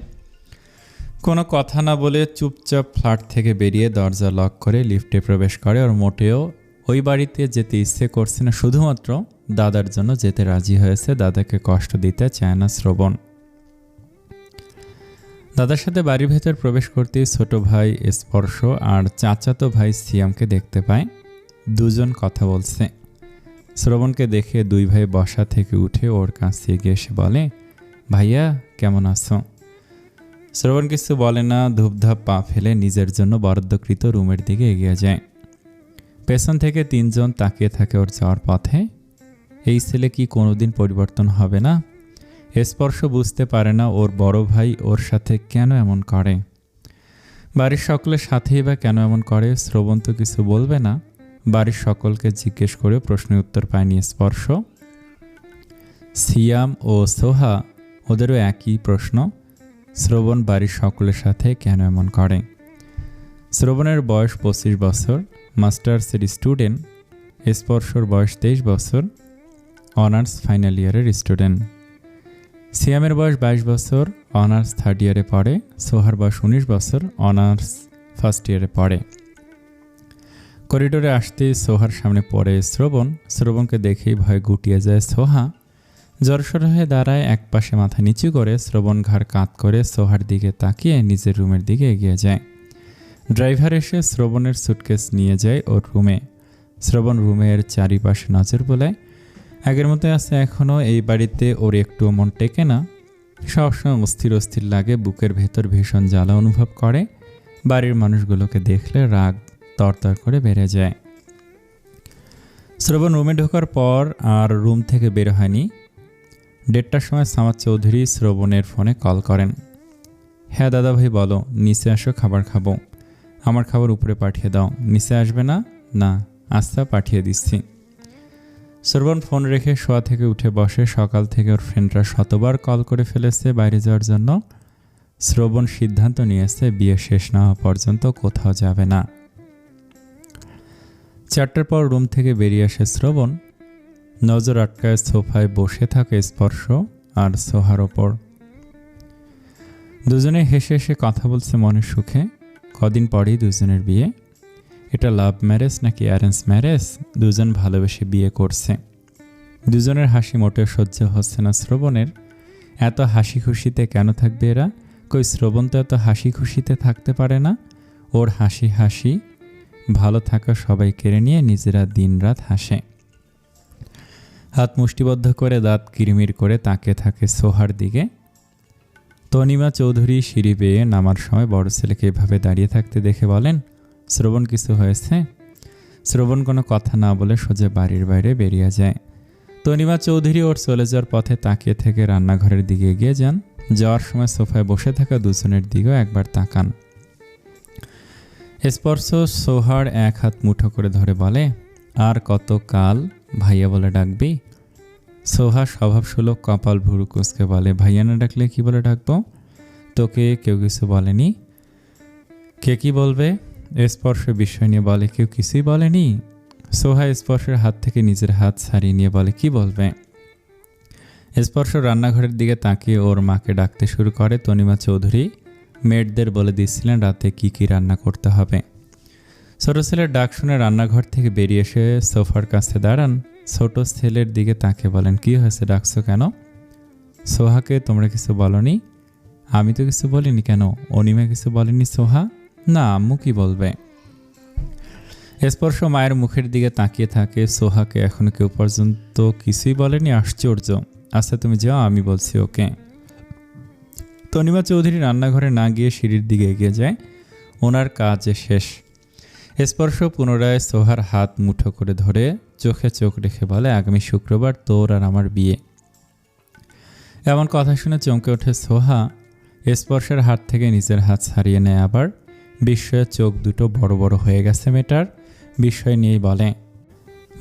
কোনো কথা না বলে চুপচাপ ফ্ল্যাট থেকে বেরিয়ে দরজা লক করে লিফটে প্রবেশ করে। ওর মোটেও ওই বাড়িতে যেতে ইচ্ছে করছে না, শুধুমাত্র দাদার জন্য যেতে রাজি হয়েছে। দাদাকে কষ্ট দিতে চায় না শ্রবণ। দাদার সাথে বাড়ির ভেতর প্রবেশ করতেই ছোট ভাই স্পর্শ আর চাচাতো ভাই সিয়ামকে দেখতে পায়। দুজন কথা বলছে। শ্রবণকে দেখে দুই ভাই বসা থেকে উঠে ওর কাছে এগিয়ে এসে বলে, ভাইয়া কেমন আছো? শ্রবণ কিছু বলে না, ধূপধাপ পা ফেলে নিজের জন্য বরাদ্দকৃত রুমের দিকে এগিয়ে যায়। পেছন থেকে তিনজন তাকিয়ে থাকে ওর যাওয়ার পথে। এই ছেলে কি কোনোদিন পরিবর্তন হবে না? স্পর্শ বুঝতে পারে না ওর বড় ভাই ওর সাথে কেন এমন করে। বাড়ির সকলের সাথেই বা কেন এমন করে? শ্রবণ তো কিছু বলবে না। বাড়ির সকলকে জিজ্ঞেস করে প্রশ্নের উত্তর পায়নি স্পর্শ। সিয়াম ও সোহা, ওদেরও একই প্রশ্ন, শ্রবণ বাড়ির সকলের সাথে কেন এমন করে। শ্রবণের বয়স 25 বছর, মাস্টার্সের স্টুডেন্ট। স্পর্শর বয়স 23 বছর, অনার্স ফাইনাল ইয়ারের স্টুডেন্ট। সিয়ামের বয়স 22 বছর, অনার্স থার্ড ইয়ারে পড়ে। সোহার বয়স 19 বছর, অনার্স ফার্স্ট ইয়ারে পড়ে। করিডোরে আসতেই সোহার সামনে পড়ে শ্রবণ। শ্রবণকে দেখেই ভয় গুটিয়ে যায় সোহা। জড়সড় হয়ে দাঁড়ায়, একপাশে মাথা নিচু করে। শ্রবণ ঘাড় কাত করে সোহার দিকে তাকিয়ে নিজের রুমের দিকে এগিয়ে যায়। ড্রাইভার এসে শ্রবণের সুটকেস নিয়ে যায় ওর রুমে। শ্রবণ রুমের চারিপাশে নজর বোলায়। আগের মতো আছে এখনও। এই বাড়িতে ওর একটু মন টেকে না। সবসময় অস্থির অস্থির লাগে, বুকের ভেতর ভীষণ জ্বালা অনুভব করে। বাড়ির মানুষগুলোকে দেখলে রাগ তরতর করে বেড়ে যায়। শ্রবণ রুমে ঢোকার পর আর রুম থেকে বের হয়নি। 1:30টার সময় সামাদ চৌধুরী শ্রবণের ফোনে কল করেন। হ্যাঁ দাদা ভাই বলো, নিচে আসো, খাবার খাবো। আমার খাবার উপরে পাঠিয়ে দাও। নিচে আসবে না? না। আচ্ছা, পাঠিয়ে দিচ্ছি। শ্রবণ ফোন রেখে শোয়া থেকে উঠে বসে। সকাল থেকে ওর ফ্রেন্ডরা শতবার কল করে ফেলেছে বাইরে যাওয়ার জন্য। শ্রবণ সিদ্ধান্ত নিয়েছে বিয়ে শেষ না হওয়া পর্যন্ত কোথাও যাবে না। 4টার পর রুম থেকে বেরিয়ে আসে শ্রবণ। নজর আটকায় সোফায় বসে থাকে স্পর্শ আর সোহার ওপর। দুজনে হেসে হেসে কথা বলছে মনের সুখে। কদিন পরেই দুজনের বিয়ে। এটা লাভ ম্যারেজ নাকি অ্যারেঞ্জ ম্যারেজ? দুজন ভালোবেসে বিয়ে করছে। দুজনের হাসি মোটেও সহ্য হচ্ছে না শ্রবণের। এত হাসি খুশিতে কেন থাকবে এরা? কই শ্রবণ তো এত হাসি খুশিতে থাকতে পারে না। ওর হাসি হাসি ভালো থাকা সবাই কেড়ে নিয়ে নিজেরা দিনরাত হাসে। হাত মুষ্টিবদ্ধ করে দাঁত কিরমির করে তাকিয়ে থাকে সোহার দিকে। তনিমা চৌধুরী সিঁড়ি বেয়ে নামার সময় বড় ছেলেকে এভাবে দাঁড়িয়ে থাকতে দেখে বলেন, শ্রবণ কিছু হয়েছে? শ্রবণ কোনো কথা না বলে সোজা বাড়ির বাইরে বেরিয়ে যায়। তনিমা চৌধুরী ওর চলে যাওয়ার পথে তাকিয়ে থেকে রান্নাঘরের দিকে এগিয়ে যান। যাওয়ার সময় সোফায় বসে থাকা দুজনের দিকেও একবার তাকান। স্পর্শ সোহার এক হাত মুঠো করে ধরে বলে, আর কত কাল ভাইয়া বলে ডাকবি? সোহা স্বভাবসুলভ কপাল ভুরু কুঁচকে বলে, ভাইয়া না ডাকলে কি বলে ডাকবো? তোকে কেউ কিছু বলেনি? কে কি বলবে? স্পর্শ বিষয় নিয়ে বলে, কেউ কিছুই বলেনি। সোহা স্পর্শের হাত থেকে নিজের হাত ছাড়িয়ে নিয়ে বলে, কি বলবে? স্পর্শ রান্নাঘরের দিকে তাকিয়ে ওর মাকে ডাকতে শুরু করে। তনিমা চৌধুরী মেয়েদের বলে দিচ্ছিলেন রাতে কি কি রান্না করতে হবে। ছোট ছেলের ডাক শুনে রান্নাঘর থেকে বেরিয়ে এসে সোফার কাছে দাঁড়ান। ছোট ছেলের দিকে তাকে বলেন, কি হয়েছে, ডাকছো কেন? সোহাকে তোমরা কিছু বলনি? আমি তো কিছু বলিনি। কেন, অনিমা কিছু বলেনি? সোহা, না, আম্মু কি বলবে? স্পর্শ মায়ের মুখের দিকে তাকিয়ে থাকে। সোহাকে এখনো কেউ পর্যন্ত কিছুই বলেনি? আশ্চর্য। আচ্ছা তুমি যাও, আমি বলছি ওকে। তনিমা চৌধুরী রান্নাঘরে না গিয়ে সিঁড়ির দিকে এগিয়ে যায়। ওনার কাজ শেষ। স্পর্শ পুনরায় সোহার হাত মুঠো করে ধরে চোখে চোখ রেখে বলে, আগামী শুক্রবার তোর আর আমার বিয়ে। এমন কথা শুনে চমকে ওঠে সোহা। স্পর্শের হাত থেকে নিজের হাত ছাড়িয়ে নেয় আবার। বিস্ময়ে চোখ দুটো বড় বড় হয়ে গেছে মেয়েটার। বিস্ময় নিয়েই বলে,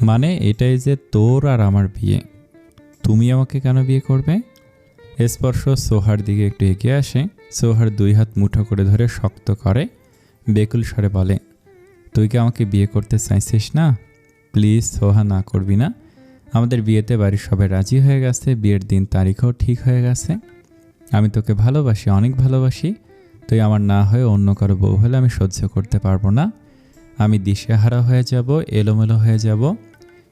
মানে এটাই যে তোর আর আমার বিয়ে? তুমি আমাকে কেন বিয়ে করবে? স্পর্শ সোহার দিকে একটু এগিয়ে আসে। সোহার দুই হাত মুঠো করে ধরে শক্ত করে বেকুল স্বরে বলে, তুই কি আমাকে বিয়ে করতে চাইছিস না? প্লিজ সোহা, না করবি না। আমাদের বিয়েতে বাড়ির সবাই রাজি হয়ে গেছে, বিয়ের দিন তারিখও ঠিক হয়ে গেছে। আমি তোকে ভালোবাসি, অনেক ভালোবাসি। তুই আমার না হয়ে অন্য কারো বউ হলে আমি সহ্য করতে পারবো না। আমি দিশেহারা হয়ে যাব, এলোমেলো হয়ে যাব,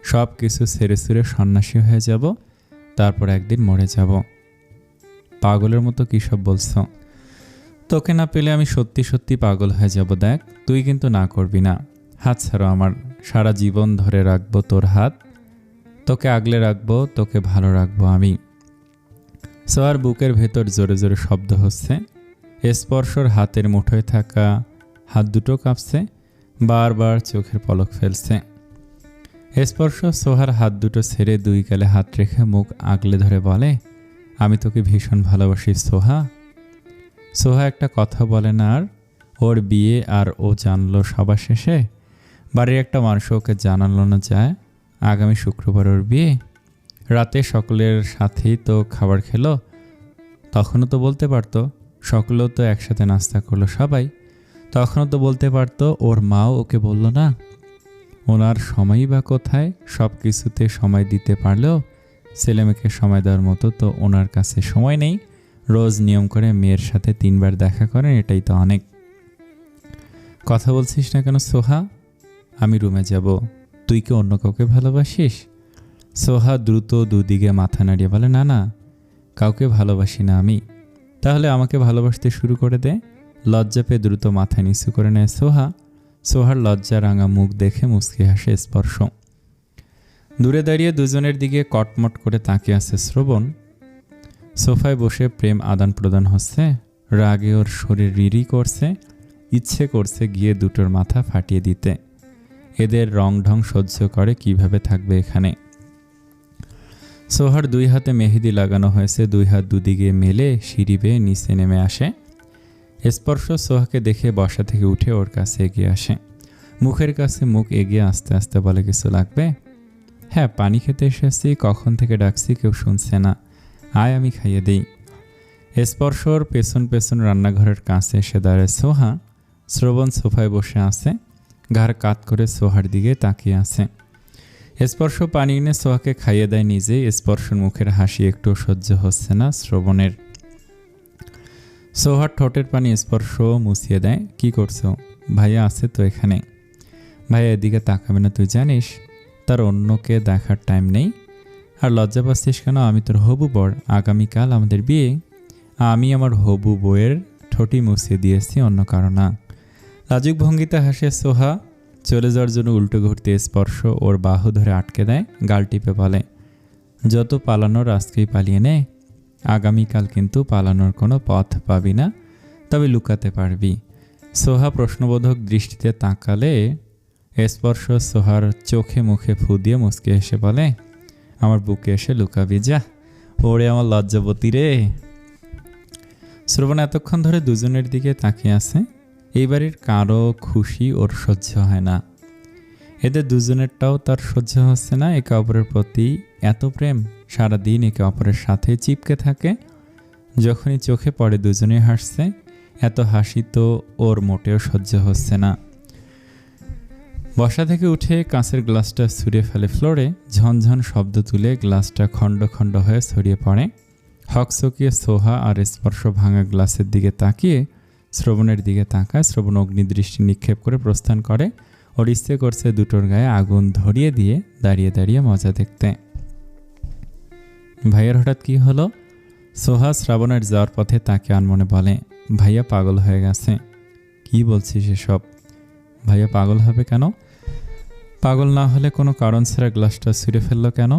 সব কিছু ছেড়ে ছুড়ে সন্ন্যাসী হয়ে যাব, তারপর একদিন মরে যাব। পাগলের মতো কী সব বলছো? তোকে না পেলে আমি সত্যি সত্যি পাগল হয়ে যাব। দেখ, তুই কিন্তু না করবি না। হাত ছাড়ো আমার। সারা জীবন ধরে রাখবো তোর হাত, তোকে আগলে রাখবো, তোকে ভালো রাখবো আমি। সোহার বুকের ভেতর জোরে জোরে শব্দ হচ্ছে। স্পর্শর হাতের মুঠোয় থাকা হাত দুটো কাঁপছে, বারবার চোখের পলক ফেলছে। স্পর্শ সোহার হাত দুটো ছেড়ে দুই গালে হাত রেখে মুখ আগলে ধরে বলে, আমি তোকে ভীষণ ভালোবাসি সোহা। সোহা একটা কথা বলে না আর। ওর বিয়ে আর ও জানলো সবার শেষে। বাড়ির একটা মানুষ ওকে জানালো না যায় আগামী শুক্রবার ওর বিয়ে। রাতে সকলের সাথেই তো খাবার খেলো, তখনও তো বলতে পারতো। সকলেও তো একসাথে নাস্তা করলো সবাই, তখনও তো বলতে পারতো। ওর মাও ওকে বলল না। ওনার সময়ই বা কোথায়? সব কিছুতে সময় দিতে পারলেও ছেলেমেয়েকে সময় দেওয়ার মতো তো ওনার কাছে সময় নেই। রোজ নিয়ম করে মেয়ের সাথে 3 বার দেখা করেন, এটাই তো অনেক। কথা বলছিস না কেন সোহা? আমি রুমে যাব। তুই কি অন্য কাউকে ভালোবাসিস? সোহা দ্রুত দুদিকে মাথা নাড়িয়ে বলে, না না, কাউকে ভালোবাসি না আমি। তাহলে আমাকে ভালোবাসতে শুরু করে দে। লজ্জা পেয়ে দ্রুত মাথা নিচু করে নেয় সোহা। সোহার লজ্জা রাঙা মুখ দেখে মুচকি হাসে স্পর্শ। দূরে দাঁড়িয়ে দুজনের দিকে কটমট করে তাকিয়ে আছে শ্রবণ। সোফায় বসে প্রেম আদান প্রদান হচ্ছে। রাগে ওর শরীর রিরি করছে, ইচ্ছে করছে গিয়ে দুটোর মাথা ফাটিয়ে দিতে। এদের রং ঢং সহ্য করে কিভাবে থাকবে এখানে। সোহার 2 হাতে মেহেদি লাগানো হয়েছে। 2 হাত দুদিকে মেলে সিঁড়ি বেয়ে নিচে নেমে আসে। স্পর্শ সোহাকে দেখে বসা থেকে উঠে ওর কাছে এগিয়ে আসে। মুখের কাছে মুখ এগিয়ে আস্তে আস্তে বলে, কিছু লাগবে? হ্যাঁ, পানি খেতে এসেছি, কখন থেকে ডাকছি কেউ শুনছে না, আয় আমি খাইয়ে দিই। স্পর্শর পেছন পেছন রান্নাঘরের কাছে এসে দাঁড়ায় সোহা। শ্রবণ সোফায় বসে আছে, ঘাড় কাত করে সোহার দিকে তাকিয়ে আছে। স্পর্শ পানি এনে সোহাকে খাইয়ে দেয় নিজে। স্পর্শের মুখের হাসি একটু সহ্য হচ্ছে না শ্রবণের। সোহার ঠোঁটের পানি স্পর্শ মুছিয়ে দেয়। কি করছো? ভাইয়া আছে তো এখানে। ভাইয়া এদিকে তাকাবে না তুই জানিস? তার অন্যকে দেখার টাইম নেই। আর লজ্জা পাচ্ছিস কেন? আমি তোর হবু বর, আগামীকাল আমাদের বিয়ে। আমি আমার হবু বউয়ের ঠোঁটি মুছিয়ে দিয়েছি, অন্য কারো না। লাজুক ভঙ্গিতে হাসে সোহা। চলে যাওয়ার জন্য উল্টো ঘুরতে স্পর্শ ওর বাহু ধরে আটকে দেয়। গাল টিপে বলে, যত পালানোর আজকেই পালিয়ে নে। আগামীকাল কিন্তু পালানোর কোনো পথ পাবি না, তবে লুকাতে পারবি। সোহা প্রশ্নবোধক দৃষ্টিতে তাকালে স্পর্শ সোহার চোখে মুখে ফু দিয়ে মুচকে এসে বলে, আমার বুকে এসে লুকাবি যা। ওরে আমার লজ্জাবতী রে। শ্রবণ এতক্ষণ ধরে দুজনের দিকে তাকিয়ে আছে। এই বাড়ির কারো খুশি ওর সহ্য হয় না। এদের দুজনেরটাও তার সহ্য হচ্ছে না। একে অপরের প্রতি এত প্রেম, সারাদিন একে অপরের সাথে চিপকে থাকে। যখনই চোখে পড়ে দুজনেই হাসছে। এত হাসি তো ওর মোটেও সহ্য হচ্ছে না। বসা থেকে উঠে কাঁচের গ্লাসটা ছুঁড়ে ফেলে ফ্লোরে। ঝনঝন শব্দ তুলে গ্লাসটা খণ্ড খণ্ড হয়ে ছড়িয়ে পড়ে। হকচকিয়ে সোহা আর স্পর্শ ভাঙা গ্লাসের দিকে তাকিয়ে শ্রবণের দিকে তাকায়। শ্রবণ অগ্নিদৃষ্টি নিক্ষেপ করে প্রস্থান করে। ওর ইচ্ছে করছে দুটোর গায়ে আগুন ধরিয়ে দিয়ে দাঁড়িয়ে দাঁড়িয়ে মজা দেখতে। ভাইয়ার হঠাৎ কি হলো? সোহা শ্রাবণের যাওয়ার পথে তাকে আনমনে বলে, ভাইয়া পাগল হয়ে গেছে। কি বলছিস এসব? ভাইয়া পাগল হবে কেন? পাগল না হলে কোনো কারণ ছাড়া গ্লাসটা ছুঁড়ে ফেললো কেন?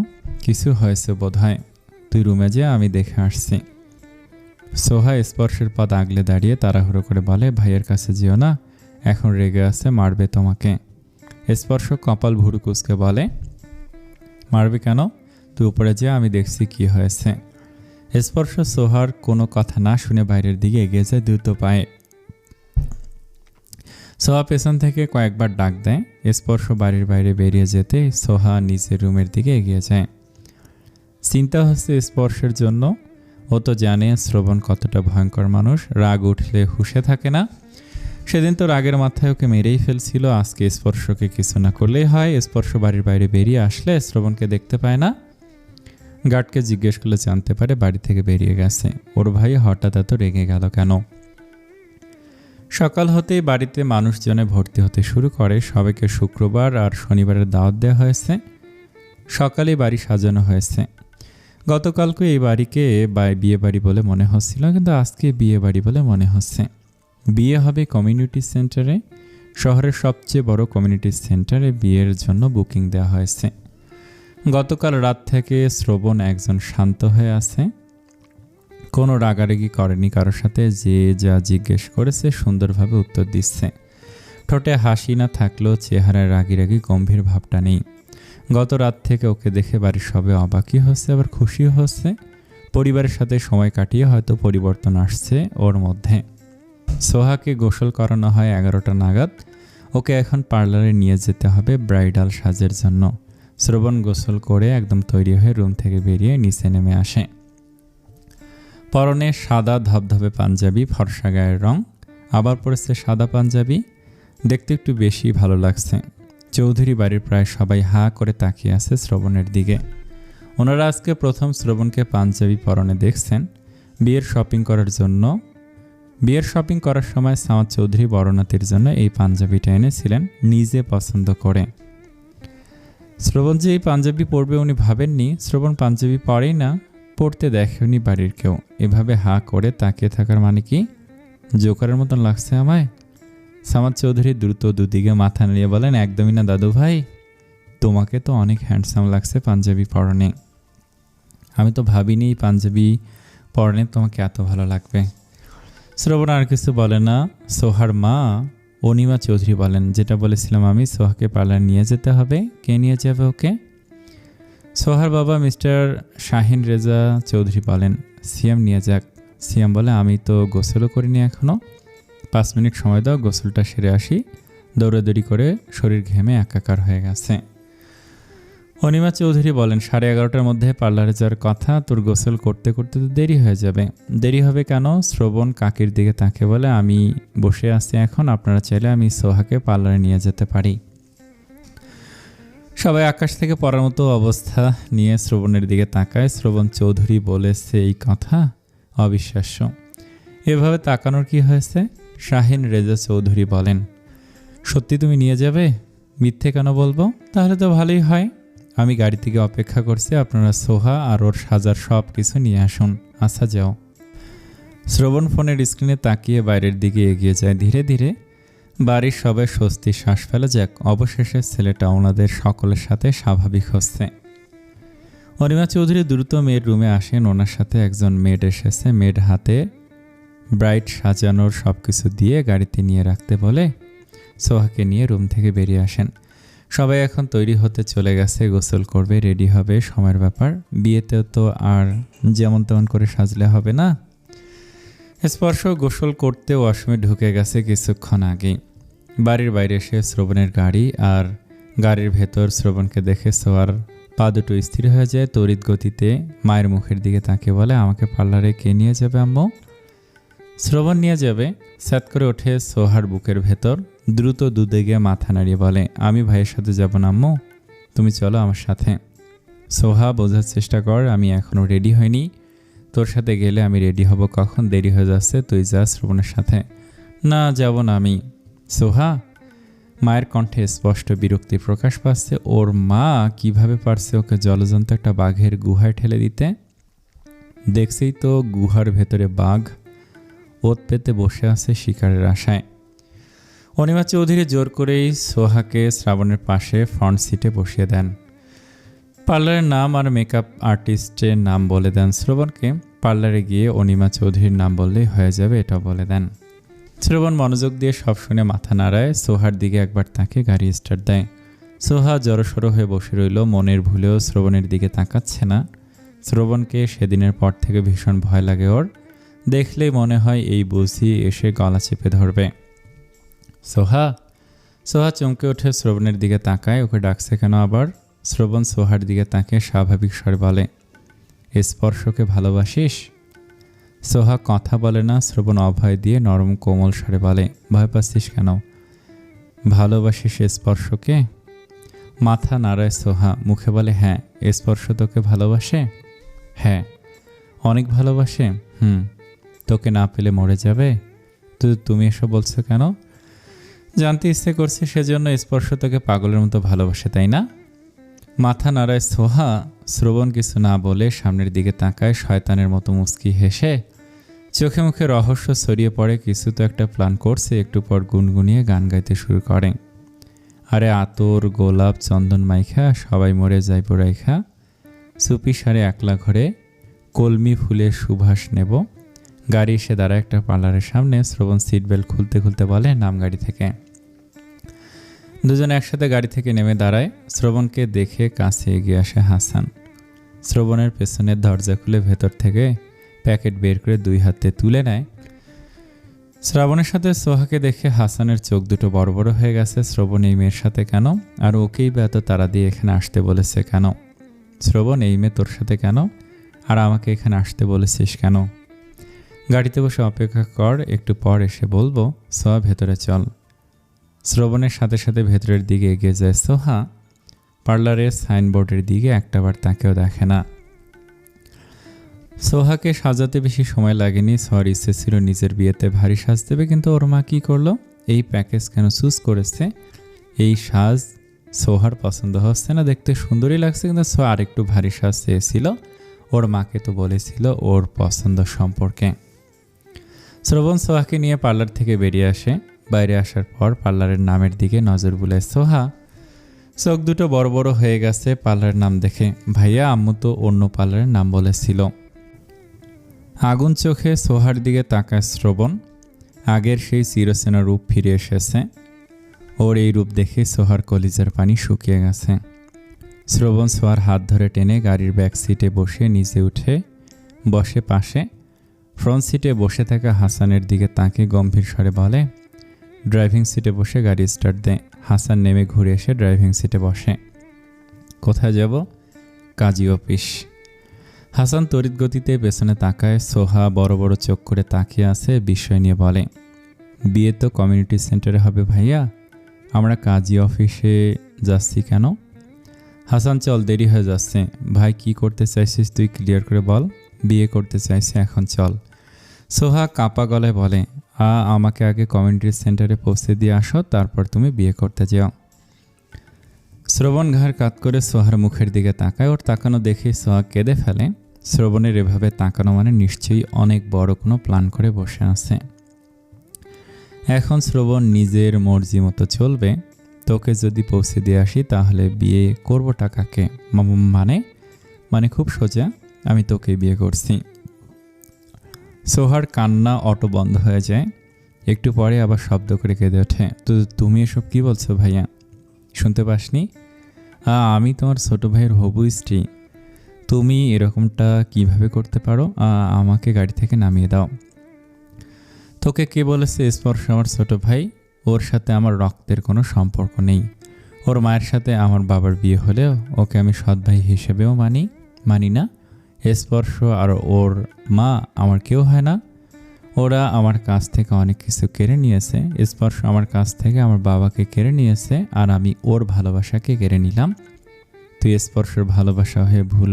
কিছু হয়েছে বোধহয়। তুই রুমে যে, আমি দেখে আসছি। সোহা স্পর্শের পথ আগলে দাঁড়িয়ে তাড়াহুড়ো করে বলে, ভাইয়ের কাছে যেও না, এখন রেগে আছে, মারবে তোমাকে। স্পর্শ কপাল ভুরু কুঁচকে বলে, মারবে কেন? তুই উপরে যে, আমি দেখছি কি হয়েছে। স্পর্শ সোহার কোনো কথা না শুনে বাইরের দিকে এগিয়ে যায় দ্রুত পায়ে। সোহা পেছন থেকে কয়েকবার ডাক দেয়। স্পর্শ বাড়ির বাইরে বেরিয়ে যেতে সোহা নিজের রুমের দিকে এগিয়ে যায়। চিন্তা হচ্ছে স্পর্শের জন্য। ও তো জানে শ্রবণ কতটা ভয়ঙ্কর মানুষ, রাগ উঠলে হুঁশে থাকে না। সেদিন তো রাগের মাথায় ওকে মেরেই ফেলছিল। আজকে স্পর্শকে কিছু না করলেই হয়। স্পর্শ বাড়ির বাইরে বেরিয়ে আসলে শ্রবণকে দেখতে পায় না। গার্ডকে জিজ্ঞেস করলে জানতে পারে বাড়ি থেকে বেরিয়ে গেছে। ওর ভাই হঠাৎ এত রেগে গেল কেন? সকাল হতেই বাড়িতে মানুষজনে ভর্তি হতে শুরু করে। সবাইকে শুক্রবার আর শনিবারের দাওয়াত দেওয়া হয়েছে। সকালে বাড়ি সাজানো হয়েছে। গতকালকে এই বাড়িকে বিয়ে বাড়ি বলে মনে হচ্ছিল, কিন্তু আজকে বিয়ে বাড়ি বলে মনে হচ্ছে। বিয়ে হবে কমিউনিটি সেন্টারে। শহরের সবচেয়ে বড় কমিউনিটি সেন্টারে বিয়ের জন্য বুকিং দেওয়া হয়েছে। গতকাল রাত থেকে শ্রবণ একজন শান্ত হয়ে আছে। কোনো রাগারাগি করেনি কারোর সাথে। যে যা জিজ্ঞেস করেছে সুন্দরভাবে উত্তর দিচ্ছে। ঠোঁটে হাসি না থাকলেও চেহারায় রাগি গম্ভীর ভাবটা নেই। গত রাত থেকে ওকে দেখে বাড়ির সবে অবাকই হচ্ছে, আবার খুশিও হচ্ছে। পরিবারের সাথে সময় কাটিয়ে হয়তো পরিবর্তন আসছে ওর মধ্যে। সোহাকে গোসল করানো হয় 11টা নাগাদ। ওকে এখন পার্লারে নিয়ে যেতে হবে ব্রাইডাল সাজের জন্য। শ্রবণ গোসল করে একদম তৈরি হয়ে রুম থেকে বেরিয়ে নিচে নেমে আসে। পরনে সাদা ধবধবে পাঞ্জাবি, ফর্সা গায়ের রং, আবার পরেছে সাদা পাঞ্জাবি। দেখতে একটু বেশি ভালো লাগছে। চৌধুরী বাড়ির প্রায় সবাই হাঁ করে তাকিয়ে আছে শ্রবণের দিকে। ওনারা আজকে প্রথম শ্রবণকে পাঞ্জাবি পরনে দেখছেন। বিয়ের শপিং করার সময় সামাদ চৌধুরী বড়নাতির জন্য এই পাঞ্জাবিটা এনেছিলেন নিজে পছন্দ করে। শ্রবণ যে এই পাঞ্জাবি পরবে উনি ভাবেননি। শ্রবণ পাঞ্জাবি পরেই না, পড়তে দেখেনি বাড়ির কেউ। এভাবে হাঁ করে তাকিয়ে থাকার মানে কি? জোকারের মতন লাগছে আমায়। সামাদ চৌধুরী দ্রুত দুদিকে মাথা নাড়িয়ে বলেন, একদমই না দাদু ভাই, তোমাকে তো অনেক হ্যান্ডসাম লাগছে পাঞ্জাবি পরনে। আমি তো ভাবিনি পাঞ্জাবি পরনে তোমাকে এত ভালো লাগবে। শ্রবণ আর কিছু বলে না। সোহার মা অনিমা চৌধুরী বলেন, যেটা বলেছিলাম আমি, সোহাকে পার্লার নিয়ে যেতে হবে। কে নিয়ে যাবে ওকে? সোহার বাবা মিস্টার শাহিন রেজা চৌধুরী বলেন, সিয়াম নিয়ে যাক। সিয়াম বলে, আমি তো গোসলও করিনি এখনও। 5 মিনিট সময় দাও, গোসলটা সেরে আসি। দৌড়াদৌড়ি করে শরীর ঘেমে একাকার হয়ে গেছে। অনিমা চৌধুরী বলেন, 11:30টার মধ্যে পার্লারে যাওয়ার কথা। তোর গোসল করতে করতে তো দেরি হয়ে যাবে। দেরি হবে কেন? শ্রবণ কাকির দিকে তাকে বলে, আমি বসে আছি এখন, আপনারা চাইলে আমি সোহাকে পার্লারে নিয়ে যেতে পারি। সবাই আকাশ থেকে পড়ার মতো অবস্থা নিয়ে শ্রবণের দিকে তাকায়। শ্রবণ চৌধুরী বলেছে এই কথা, অবিশ্বাস্য। এভাবে তাকানোর কি হয়েছে? শাহিন রেজা চৌধুরী বলেন, সত্যি তুমি নিয়ে যাবে? মিথ্যে কেন বলবো? তাহলে তো ভালোই হয়। আমি গাড়ি থেকে অপেক্ষা করছি, আপনারা সোহা আর ওর সাজার সব কিছু নিয়ে আসুন। আচ্ছা যাও। শ্রবণ ফোনের স্ক্রিনে তাকিয়ে বাইরের দিকে এগিয়ে যায়। ধীরে ধীরে বাড়ির সবাই স্বস্তির শ্বাস ফেলে, যাক অবশেষে ছেলেটা ওনাদের সকলের সাথে স্বাভাবিক হচ্ছে। অনিমা চৌধুরী দ্রুত মেয়ের রুমে আসেন। ওনার সাথে একজন মেড এসেছে। মেড হাতে ব্রাইট সাজানোর সব কিছু দিয়ে গাড়িতে নিয়ে রাখতে বলে সোহাকে নিয়ে রুম থেকে বেরিয়ে আসেন। সবাই এখন তৈরি হতে চলে গেছে, গোসল করবে, রেডি হবে, সময়ের ব্যাপার। বিয়েতেও তো আর যেমন তেমন করে সাজলে হবে না। স্পর্শ গোসল করতে ওয়াশরুমে ঢুকে গেছে কিছুক্ষণ আগেই। বাড়ির বাইরে এসে শ্রবণের গাড়ি, আর গাড়ির ভেতর শ্রবণকে দেখে সোয়ার পা দুটো স্থির হয়ে যায়। তড়িৎ গতিতে মায়ের মুখের দিকে তাকে বলে, আমাকে পার্লারে কে নিয়ে যাবে আম্মু? শ্রবণ নিয়ে যাবে। স্যাত করে ওঠে সোহার বুকের ভেতর, দ্রুত দুধে গিয়ে মাথা নাড়িয়ে বলে, আমি ভাইয়ের সাথে যাব না আম্মু, তুমি চলো আমার সাথে। সোহা বোঝার চেষ্টা কর, আমি এখনও রেডি হইনি, তোর সাথে গেলে আমি রেডি হব কখন? দেরি হয়ে যাচ্ছে, তুই যা শ্রবণের সাথে। না যাব না আমি। সোহা, মায়ের কণ্ঠে স্পষ্ট বিরক্তি প্রকাশ পাচ্ছে। ওর মা কিভাবে পারছে ওকে জলজন্ত একটা বাঘের গুহায় ঠেলে দিতে? দেখছেই তো গুহার ভেতরে বাঘ ওত পেতে বসে আছে শিকারের আশায়। অনিমা চৌধুরী জোর করেই সোহাকে শ্রাবণের পাশে ফ্রন্ট সিটে বসিয়ে দেন। পার্লারের নাম আর মেকআপ আর্টিস্টের নাম বলে দেন শ্রবণকে। পার্লারে গিয়ে অনিমা চৌধুরীর নাম বললেই হয়ে যাবে, এটা বলে দেন। শ্রবণ মনোযোগ দিয়ে সব শুনে মাথা নাড়ায়। সোহার দিকে একবার তাকে গাড়ি স্টার্ট দেয়। সোহা জড়সড় হয়ে বসে রইল, মনের ভুলেও শ্রবণের দিকে তাকাচ্ছে না। শ্রবণকে সেদিনের পর থেকে ভীষণ ভয় লাগে ওর। দেখলেই মনে হয় এই বুঝি এসে গলা চেপে ধরবে। সোহা। সোহা চমকে ওঠে, শ্রবণের দিকে তাকায়। ওকে ডাকছে কেন আবার? শ্রবণ সোহার দিকে তাকে স্বাভাবিক স্বরে বলে, স্পর্শকে ভালোবাসিস? সোহা কথা বলে না। শ্রবণ অভয় দিয়ে নরম কোমল স্বরে বলে, ভয় পাচ্ছিস কেন? ভালোবাসিস স্পর্শকে? মাথা নাড়ায় সোহা, মুখে বলে, হ্যাঁ। স্পর্শ তোকে ভালোবাসে? হ্যাঁ, অনেক ভালোবাসে। তোকে না পেলে মরে যাবে। তুমি এসব বলছো কেন? জানতে ইচ্ছে করছে, সেজন্য স্পর্শ তোকে পাগলের মতো ভালোবাসে, তাই না? মাথা নাড়ায় সোহা। শ্রবণ কিছু না বলে সামনের দিকে তাকায়, শয়তানের মতো মুচকি হেসে। চোখে মুখে রহস্য ছড়িয়ে পড়ে, কিছু তো একটা প্ল্যান করছে। একটু পর গুনগুনিয়ে গান গাইতে শুরু করে, আরে আতর গোলাপ চন্দন মাইখা সবাই মরে যাইব রাইখা, চুপি সারে একলা ঘরে কলমি ফুলের সুবাস নেব। গাড়ি এসে দাঁড়ায় একটা পার্লারের সামনে। শ্রবণ সিট বেল্ট খুলতে খুলতে বলে, নাম গাড়ি থেকে। দুজন একসাথে গাড়ি থেকে নেমে দাঁড়ায়। শ্রবণকে দেখে কাছে এগিয়ে আসে হাসান। শ্রবণের পেছনের দরজা খুলে ভেতর থেকে প্যাকেট বের করে দুই হাতে তুলে নেয়। শ্রাবণের সাথে সোহাকে দেখে হাসানের চোখ দুটো বড় বড় হয়ে গেছে। শ্রবণ এই মেয়ের সাথে কেন? আর ওকেই বা এত তাড়া দিয়ে এখানে আসতে বলেছে কেন? শ্রবণ, এই মেয়ে তোর সাথে কেন? আর আমাকে এখানে আসতে বলেছিস কেন? গাড়িতে বসে অপেক্ষা কর, একটু পর এসে বলবো। সোহা, ভেতরে চল। শ্রবণের সাথে সাথে ভেতরের দিকে এগিয়ে যায় সোহা। পার্লারের সাইনবোর্ডের দিকে একটাবার তাকেও দেখে না। সোহাকে সাজাতে বেশি সময় লাগেনি। সোহার ইচ্ছে ছিল নিজের বিয়েতে ভারী সাজ দেবে, কিন্তু ওর মা কী করলো? এই প্যাকেজ কেন চুজ করেছে? এই সাজ সোহার পছন্দ হচ্ছে না। দেখতে সুন্দরই লাগছে, কিন্তু সোহা আরেকটু ভারী সাজ চেয়েছিল। ওর মাকে তো বলেছিল ওর পছন্দ সম্পর্কে। শ্রবণ সোহাকে নিয়ে পার্লার থেকে বেরিয়ে আসে। বাইরে আসার পর পার্লারের নামের দিকে নজর বুলায় সোহা। চোখ দুটো বড় বড় হয়ে গেছে পার্লারের নাম দেখে। ভাইয়া, আম্মু তো অন্য পার্লারের নাম বলেছিল। আগুন চোখে সোহার দিকে তাকায় শ্রবণ। আগের সেই চিরচেনা রূপ ফিরে এসেছে। ওর এই রূপ দেখে সোহার কলিজার পানি শুকিয়ে গেছে। শ্রবণ সোহার হাত ধরে টেনে গাড়ির ব্যাক সিটে বসে নিজে উঠে বসে পাশে। ফ্রন্ট সিটে বসে থাকা হাসানের দিকে তাকে গম্ভীর স্বরে বলে, ড্রাইভিং সিটে বসে গাড়ি স্টার্ট দেয়। হাসান নেমে ঘুরে এসে ড্রাইভিং সিটে বসে। কোথায় যাব? কাজী অফিস। হাসান তড়িৎ গতিতে পেছনে তাকায়। সোহা বড় বড় চোখ করে তাকিয়ে আছে বিস্ময় নিয়ে বলে, বিয়ে তো কমিউনিটি সেন্টারে হবে ভাইয়া, আমরা কাজী অফিসে যাচ্ছি কেন? হাসান, চল, দেরি হয়ে যাচ্ছে। ভাই, কি করতে চাইছিস তুই ক্লিয়ার করে বল। বিয়ে করতে চাইছি, এখন চল। সোহা কাঁপা গলায় বলে, আমাকে আগে কমিউনিটি সেন্টারে পৌঁছে দিয়ে আসো, তারপর তুমি বিয়ে করতে যাও। শ্রবণ ঘাড় কাত করে সোহার মুখের দিকে তাকায়। ওর তাকানো দেখে সোহা কেঁদে ফেলে। শ্রবণের এভাবে তাকানো মানে নিশ্চয়ই অনেক বড় কোনো প্ল্যান করে বসে আছে। এখন শ্রবণ নিজের মর্জি মতো চলবে। তোকে যদি পৌঁছে দিয়ে আসি তাহলে বিয়ে করবো টাকাকে? মানে খুব সোজা, আমি তোকে বিয়ে করছি। সোহার কান্না অটো বন্ধ হয়ে যায়। একটু পরে আবার শব্দ করে কেঁদে ওঠে। তো তুমি এসব কি বলছো ভাইয়া? শুনতে পাসনি? আমি তোমার ছোট ভাইয়ের হবু স্ত্রী। তুমি এরকমটা কিভাবে করতে পারো? আমাকে গাড়ি থেকে নামিয়ে দাও। তোকে কে বলেছে স্পর্শ আমার ছোট ভাই? ওর সাথে আমার রক্তের কোনো সম্পর্ক নেই। ওর মায়ের সাথে আমার বাবার বিয়ে হলেও ওকে আমি সৎ ভাই হিসেবেও মানি না। স্পর্শ আর ওর মা আমার কেউ হয় না। ওরা আমার কাছ থেকে অনেক কিছু কেড়ে নিয়েছে। স্পর্শ আমার কাছ থেকে আমার বাবাকে কেড়ে নিয়েছে, আর আমি ওর ভালোবাসাকে কেড়ে নিলাম। তুই স্পর্শের ভালোবাসা হয়ে ভুল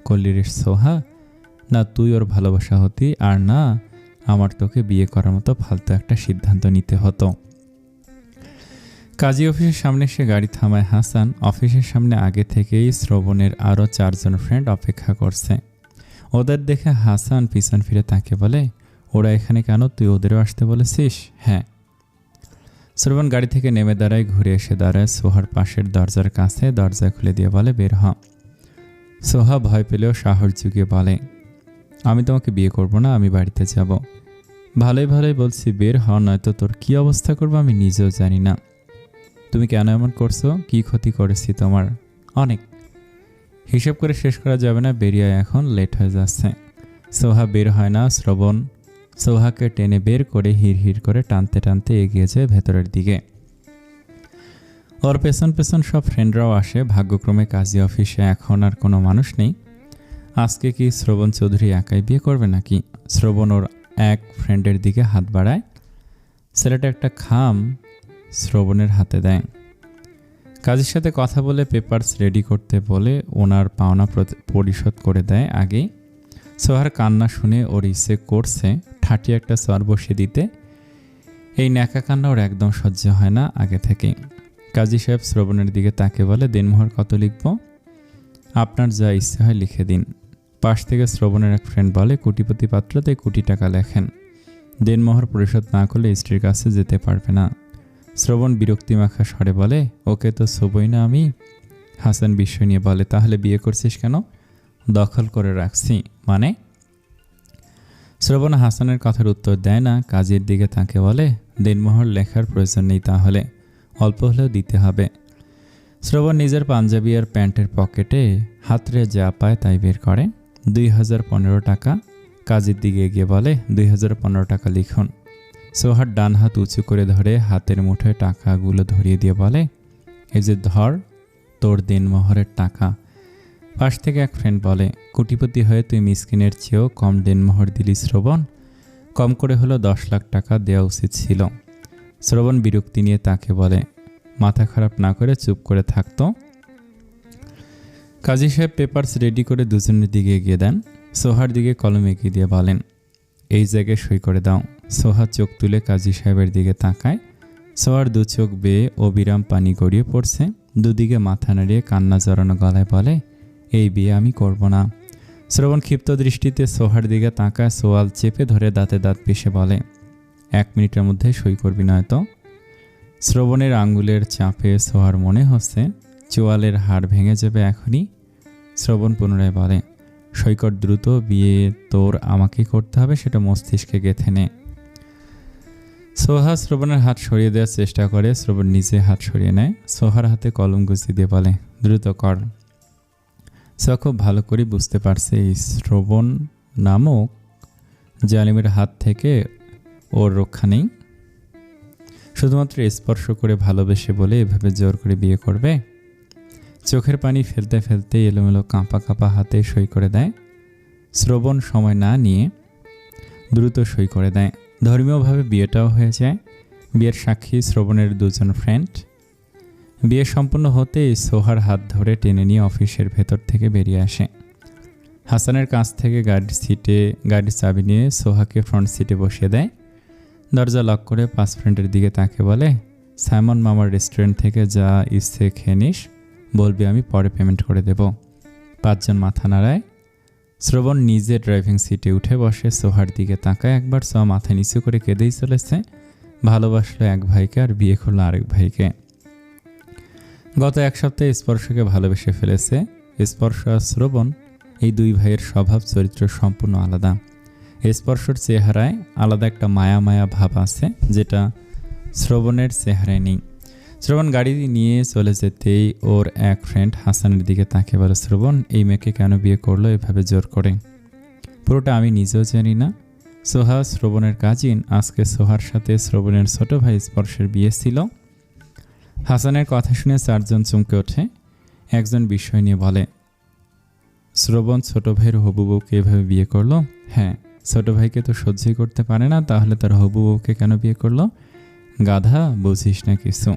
করলি রে সোহা। না তুই ওর ভালোবাসা হতি, আর না আমার তোকে বিয়ে করার মতো ফালতু একটা সিদ্ধান্ত নিতে হতো। কাজী অফিসের সামনে সে গাড়ি থামায় হাসান। অফিসের সামনে আগে থেকেই শ্রবণের আরও 4 জন ফ্রেন্ড অপেক্ষা করছে। ওদের দেখে হাসান পিছন ফিরে তাকে বলে, ওরা এখানে কেন? তুই ওদেরও আসতে বলেছিস? হ্যাঁ। শ্রবণ গাড়ি থেকে নেমে দাঁড়ায়, ঘুরে এসে দাঁড়ায় সোহার পাশের দরজার কাছে। দরজা খুলে দিয়ে বলে, বের হ। সোহা ভয় পেলেও সাহস জুগিয়ে বলে, আমি তোমাকে বিয়ে করব না, আমি বাড়িতে যাব। ভালোই বলছি, বের হ, নয়তো তোর কি অবস্থা করবো আমি নিজেও জানি না। তুমি কেন এমন করছো? কি ক্ষতি করেছি তোমার? অনেক। হিসেব করে শেষ করা যাবে না, বেরিয়ে এখন, লেট হয়ে যাচ্ছে। সোহা বের হয় না। শ্রবণ সোহাকে টেনে বের করে হিড় করে টানতে টানতে এগিয়ে যায় ভেতরের দিকে। ওর পেছন পেছন সব ফ্রেন্ডরাও আসে। ভাগ্যক্রমে কাজী অফিসে এখন আর কোনো মানুষ নেই। আজকে কি শ্রবণ চৌধুরী একাই বিয়ে করবে নাকি? শ্রবণ ওর এক ফ্রেন্ডের দিকে হাত বাড়ায়। ছেলেটা একটা খাম শ্রবণের হাতে দেয়। কাজীর সাথে কথা বলে পেপারস রেডি করতে বলে ওনার পাওনা পরিশোধ করে দেয় আগেই। সোহার কান্না শুনে ওর ইচ্ছে করছে ঠাটি একটা চর বসিয়ে দিতে। এই ন্যাকা কান্না ওর একদম সহ্য হয় না আগে থেকেই। কাজী সাহেব শ্রবণের দিকে তাকে বলে, দিনমোহর কত লিখব? আপনার যা ইচ্ছে হয় লিখে দিন। পাশ থেকে শ্রবণের এক ফ্রেন্ড বলে, কোটিপতি পাত্র, তাই কোটি টাকা লেখেন। দিনমোহর পরিশোধ না করলে স্ত্রীর কাছে যেতে পারবে না। শ্রবণ বিরক্তিমাখা স্বরে বলে, ওকে তো ছবই না আমি। হাসান বিস্ময় নিয়ে বলে, তাহলে বিয়ে করছিস কেন? দখল করে রাখছি মানে? শ্রবণ হাসানের কথার উত্তর দেয় না। কাজীর দিকে তাকে বলে, দিনমোহর লেখার প্রয়োজন নেই, তাহলে অল্প হলেও দিতে হবে। শ্রবণ নিজের পাঞ্জাবি আর প্যান্টের পকেটে হাতরে যা পায় তাই বের করে। 2015 টাকা। কাজীর দিকে এগিয়ে বলে, 2015 টাকা লিখুন। সোহার ডান হাত উঁচু করে ধরে হাতের মুঠোয় টাকাগুলো ধরিয়ে দিয়ে বলে, এই যে ধর তোর দিনমোহরের টাকা। পাশ থেকে এক ফ্রেন্ড বলে, কোটিপতি হয়ে তুই মিসকিনের চেয়েও কম দিনমোহর দিলি শ্রবণ। কম করে হলো 10 লাখ টাকা দেওয়া উচিত ছিল। শ্রবণ বিরক্তি নিয়ে তাকে বলে, মাথা খারাপ না করে চুপ করে থাকতো। কাজী সাহেব পেপারস রেডি করে দুজনের দিকে এগিয়ে দেন। সোহার দিকে কলম এগিয়ে দিয়ে বলেন, এই জায়গায় সই করে দাও। সোহা চোখ তুলে কাজী সাহেবের দিকে তাকায়। সোহার দু চোখ বেয়ে অবিরাম পানি গড়িয়ে পড়ছে। দুদিকে মাথা নাড়িয়ে কান্না জড়ানো গলায় বলে, এই বিয়ে আমি করব না। শ্রবণ ক্ষিপ্ত দৃষ্টিতে সোহার দিকে তাকায়। সোয়াল চেপে ধরে দাঁতে দাঁত পিষে বলে, 1 মিনিটের মধ্যে সই করবি নয়তো। শ্রবণের আঙ্গুলের চাপে সোহার মনে হচ্ছে চোয়ালের হাড় ভেঙে যাবে এখনই। শ্রবণ পুনরায় বলে, সৈকত দ্রুত, বিয়ে তোর আমাকেই করতে হবে, সেটা মস্তিষ্কে গেঁথে নে। সোহা শ্রবণের হাত সরিয়ে দেওয়ার চেষ্টা করে। শ্রবণ নিজে হাত সরিয়ে নেয়। সোহার হাতে কলম গুছিয়ে দিয়ে বলে, দ্রুত কর। সোহা খুব ভালো করে বুঝতে পারছে এই শ্রবণ নামক জালিমের হাত থেকে ওর রক্ষা নেই। শুধুমাত্র স্পর্শ করে ভালোবেসে বলে এভাবে জোর করে বিয়ে করবে? চোখের পানি ফেলতে ফেলতে এলোমেলো কাঁপা হাতে সই করে দেয়। শ্রবণ সময় না নিয়ে দ্রুত সই করে দেয়। ধর্মীয়ভাবে বিয়েটাও হয়ে যায়। বিয়ের সাক্ষী শ্রবণের 2 জন ফ্রেন্ড। বিয়ে সম্পন্ন হতেই সোহার হাত ধরে টেনে নিয়ে অফিসের ভেতর থেকে বেরিয়ে আসে। হাসানের কাছ থেকে গাড়ির চাবি নিয়ে সোহাকে ফ্রন্ট সিটে বসিয়ে দেয়। দরজা লক করে 5 ফ্রেন্ডের দিকে তাকে বলে, সাইমন মামার রেস্টুরেন্ট থেকে যা ইচ্ছে খেয়ে নিস, বলবি আমি পরে পেমেন্ট করে দেব। 5 জন মাথা নাড়ায়। শ্রবণ নিজে ড্রাইভিং সিটে উঠে বসে, সোহার দিকে তাকায় একবার। সোহা মাথা নিচু করে কেঁদেই চলেছে। ভালোবাসলো এক ভাইকে আর বিয়ে করলো আরেক ভাইকে। গত 1 সপ্তাহে স্পর্শকে ভালোবেসে ফেলেছে। স্পর্শ আর শ্রবণ, এই 2 ভাইয়ের স্বভাব চরিত্র সম্পূর্ণ আলাদা। স্পর্শর চেহারায় আলাদা একটা মায়া মায়া ভাব আছে, যেটা শ্রবণের চেহারায় নেই। শ্রবণ গাড়ি নিয়ে চলে যেতেই ওর এক ফ্রেন্ড হাসানের দিকে তাকিয়ে বলে, শ্রবণ এই মেয়েকে কেন বিয়ে করলো এভাবে জোর করে? পুরোটা আমি নিজেও জানি না। সোহা শ্রবণের কাজিন। আজকে সোহার সাথে শ্রবণের ছোট ভাই স্পর্শের বিয়ে ছিল। হাসানের কথা শুনে 4 জন চমকে ওঠে। একজন বিষয় নিয়ে বলে, শ্রবণ ছোট ভাইয়ের হবু বউকে এভাবে বিয়ে করলো? হ্যাঁ, ছোট ভাইকে তো সহ্যই করতে পারে না, তাহলে তার হবু বউকে কেন বিয়ে করলো? গাধা, বুঝিস না কিছু।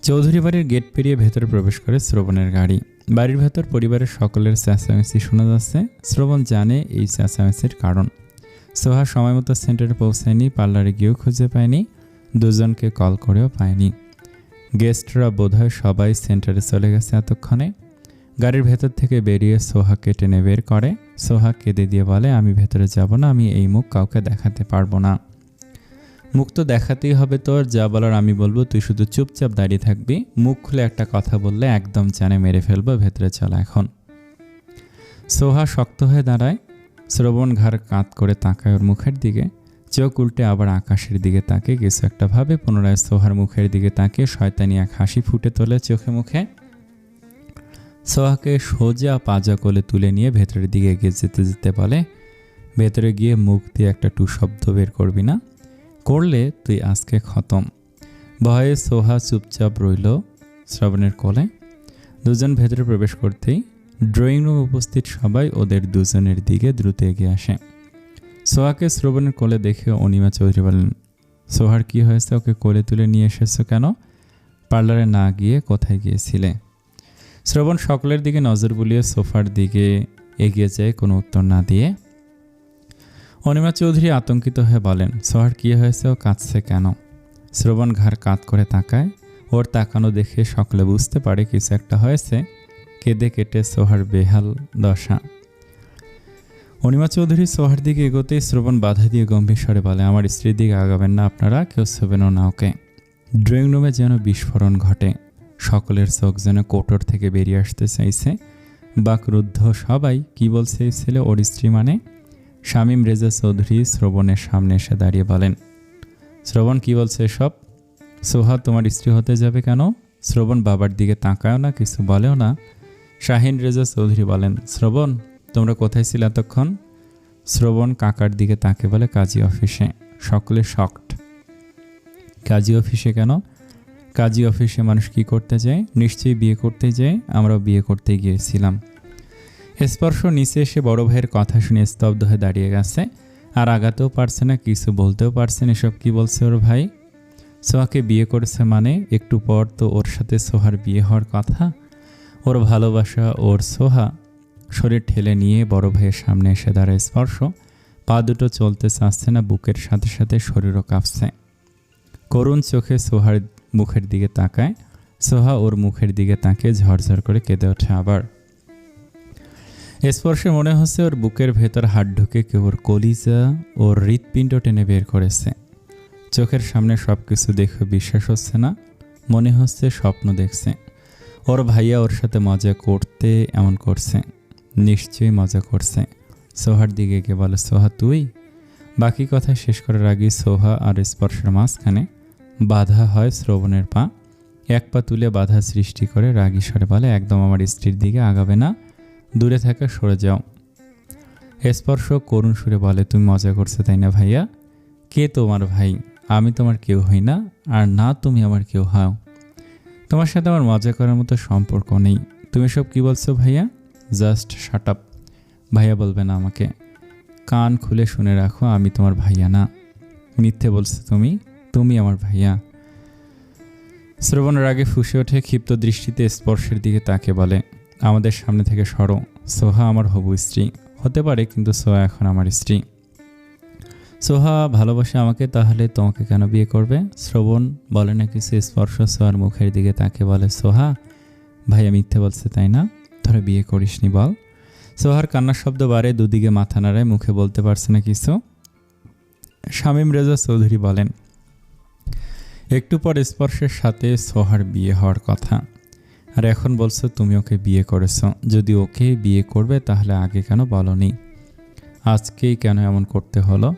চৌধুরী বাড়ির গেট পেরিয়ে ভেতরে প্রবেশ করে শ্রবণের গাড়ি। বাড়ির ভেতর পরিবারের সকলের চেঁচামেচি শোনা যাচ্ছে। শ্রবণ জানে এই চেঁচামেচির কারণ। সোহা সময় মতো সেন্টারে পৌঁছায়নি, পার্লারে গিয়েও খুঁজে পায়নি, 2 জনকে কল করেও পায়নি। গেস্টরা বোধহয় সবাই সেন্টারে চলে গেছে এতক্ষণে। গাড়ির ভেতর থেকে বেরিয়ে সোহাকে টেনে বের করে। সোহা কেঁদে দিয়ে বলে, আমি ভেতরে যাব না, আমি এই মুখ কাউকে দেখাতে পারবো না। মুখ তো দেখাতেই হবে তোর, যা বলার আমি বলবো, তুই শুধু চুপচাপ দাঁড়িয়ে থাকবি। মুখ খুলে একটা কথা বললে একদম জানে মেরে ফেলবো, ভেতরে চল এখন। সোহা শক্ত হয়ে দাঁড়ায়। শ্রবণ ঘাড় কাঁধ করে তাকায় ওর মুখের দিকে। চোখ উল্টে আবার আকাশের দিকে তাকে কিছু একটা ভাবে, পুনরায় সোহার মুখের দিকে তাকে শয়তানি এক হাসি ফুটে তোলে চোখে মুখে। সোহাকে সোজা পাজা কোলে তুলে নিয়ে ভেতরের দিকে এগিয়ে যেতে যেতে বলে, ভেতরে গিয়ে মুখ দিয়ে একটা টু শব্দ বের করবি না, করলে তুই আজকে খতম। ভয়ে সোহা চুপচাপ রইল শ্রবণের কোলে। 2 জন ভেতরে প্রবেশ করতেই ড্রয়িং রুমে উপস্থিত সবাই ওদের 2 জনের দিকে দ্রুত এগিয়ে আসে। সোহাকে শ্রবণের কোলে দেখে অনিমা চৌধুরী বলেন, সোহার কি হয়েছে? ওকে কোলে তুলে নিয়ে এসেছো কেন? পার্লারে না গিয়ে কোথায় গিয়েছিলে? শ্রবণ সকলের দিকে নজর বুলিয়ে সোফার দিকে এগিয়ে যায়, কোনো উত্তর না দিয়ে। অনিমা চৌধুরী আতঙ্কিত হয়ে বলেন, সোহার কি হয়েছে? ও কাঁদছে কেন? শ্রবণ ঘাড় কাত করে তাকায়। ওর তাকানো দেখে সকলে বুঝতে পারে কিছু একটা হয়েছে। কেঁদে কেটে সোহার বেহাল দশা। অনিমা চৌধুরী সোহার দিকে এগোতেই শ্রবণ বাধা দিয়ে গম্ভীর স্বরে বলে, আমার স্ত্রীর দিকে আগাবেন না আপনারা, কেউ ছবেনও না ওকে। ড্রয়িং রুমে যেন বিস্ফোরণ ঘটে। সকলের চোখ যেন কোটর থেকে বেরিয়ে আসতে চাইছে। বাকরুদ্ধ সবাই। কি বলছে এই ছেলে? ওর স্ত্রী মানে? শামীম রেজা চৌধুরী শ্রবণের সামনে এসে দাঁড়িয়ে বলেন, শ্রবণ কি বলছে এসব? সোহা তোমার স্ত্রী হতে যাবে কেন? শ্রবণ বাবার দিকে তাকায়ও না, কিছু বলেও না। শাহিন রেজা চৌধুরী বলেন, শ্রবণ তোমরা কোথায় ছিলে এতক্ষণ? শ্রবণ কাকার দিকে তাকে বলে, কাজী অফিসে। সকলে শকড। কাজী অফিসে কেন? কাজী অফিসে মানুষ কি করতে যায়? নিশ্চয়ই বিয়ে করতে যায়। আমরাও বিয়ে করতে গিয়েছিলাম। স্পর্শ নিচে এসে বড় ভাইয়ের কথা শুনে স্তব্ধ হয়ে দাঁড়িয়ে গেছে। আর আগাতেও পারছে না, কিছু বলতেও পারছে না। এসব কি বলছে ওর ভাই? সোহাকে বিয়ে করেছে মানে? একটু পর তো ওর সাথে সোহার বিয়ে হওয়ার কথা। ওর ভালোবাসা, ওর সোহা। শরীর ঠেলে নিয়ে বড় ভাইয়ের সামনে এসে দাঁড়ায় স্পর্শ। পা দুটো চলতে চাচ্ছে না, বুকের সাথে সাথে শরীরও কাঁপছে। করুণ চোখে সোহার মুখের দিকে তাকায়। সোহা ওর মুখের দিকে তাকিয়ে ঝরঝর করে কেঁদে ওঠে আবার। স্পর্শে মনে হচ্ছে ওর বুকের ভেতর হাত ঢুকে কেউ ওর কলিজা, ওর হৃৎপিণ্ড টেনে বের করেছে। চোখের সামনে সব কিছু দেখে বিশ্বাস হচ্ছে না, মনে হচ্ছে স্বপ্ন দেখছে। ওর ভাইয়া ওর সাথে মজা করতে এমন করছে, নিশ্চয়ই মজা করছে। সোহার দিকে গিয়ে বলে, সোহা তুই? বাকি কথা শেষ করার আগে সোহা আর স্পর্শের মাঝখানে বাধা হয় শ্রবণের পা। এক পা তুলে বাধা সৃষ্টি করে রাগী স্বরে বলে, একদম আমার স্ত্রীর দিকে আগাবে না, দূরে থাকা সরে যাও। স্পর্শ করুণ সুরে বলে, তুমি মজা করছো তাই না ভাইয়া? কে তোমার ভাই? আমি তোমার কেউ হই না, আর না তুমি আমার কেউ হও। তোমার সাথে আমার মজা করার মতো সম্পর্ক নেই। তুমি সব কি বলছো ভাইয়া? Just shut up. ভাইয়া বলবে না আমাকে। কান খুলে শুনে রাখো, আমি তোমার ভাইয়া না। মিথ্যে বলছো তুমি, তুমি আমার ভাইয়া। শ্রবণ রাগে ফুঁসে ওঠে, ক্ষিপ্ত দৃষ্টিতে স্পর্শের দিকে তাকে বলে, আমাদের সামনে থেকে সরো। সোহা আমার হবু স্ত্রী হতে পারে, কিন্তু সোহা এখন আমার স্ত্রী। সোহা ভালোবাসে আমাকে, তাহলে তোমাকে কেন বিয়ে করবে? শ্রবণ বলে না কিছু। স্পর্শ সোহার মুখের দিকে তাকে বলে, সোহা ভাইয়া মিথ্যে বলছে তাই না? তোরা বিয়ে করিসনি বল। সোহার কান্নার শব্দ বাড়ে, দুদিকে মাথা নাড়ায়, মুখে বলতে পারছে না কিছু। শামীম রেজা চৌধুরী বলেন, একটু পর স্পর্শের সাথে সোহার বিয়ে হওয়ার কথা, আর এখন বলছো তুমি ওকে বিয়ে করেছো। যদি ওকে বিয়ে করবে তাহলে আগে কেন বলনি? আজকেই কেন এমন করতে হলো?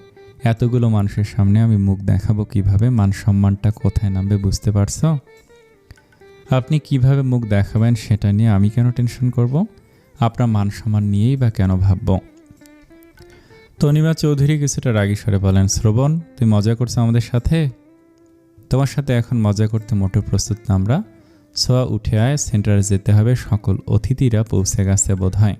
এতগুলো মানুষের সামনে আমি মুখ দেখাবো কিভাবে? মান সম্মানটা কোথায় নামবে বুঝতে পারছো? আপনি কিভাবে মুখ দেখাবেন সেটা নিয়ে আমি কেন টেনশন করব? আপনার মান সম্মান নিয়েই বা কেন ভাবব? তনিমা চৌধুরী কিছুটা রাগী স্বরে বলেন, শ্রবণ তুই মজা করছো আমাদের সাথে? তোমার সাথে এখন মজা করতে মোটেও প্রস্তুত না আমরা। সোয়া উঠে আয়, সেন্টারে যেতে হবে, সকল অতিথিরা পৌঁছে গেছে বোধ হয়।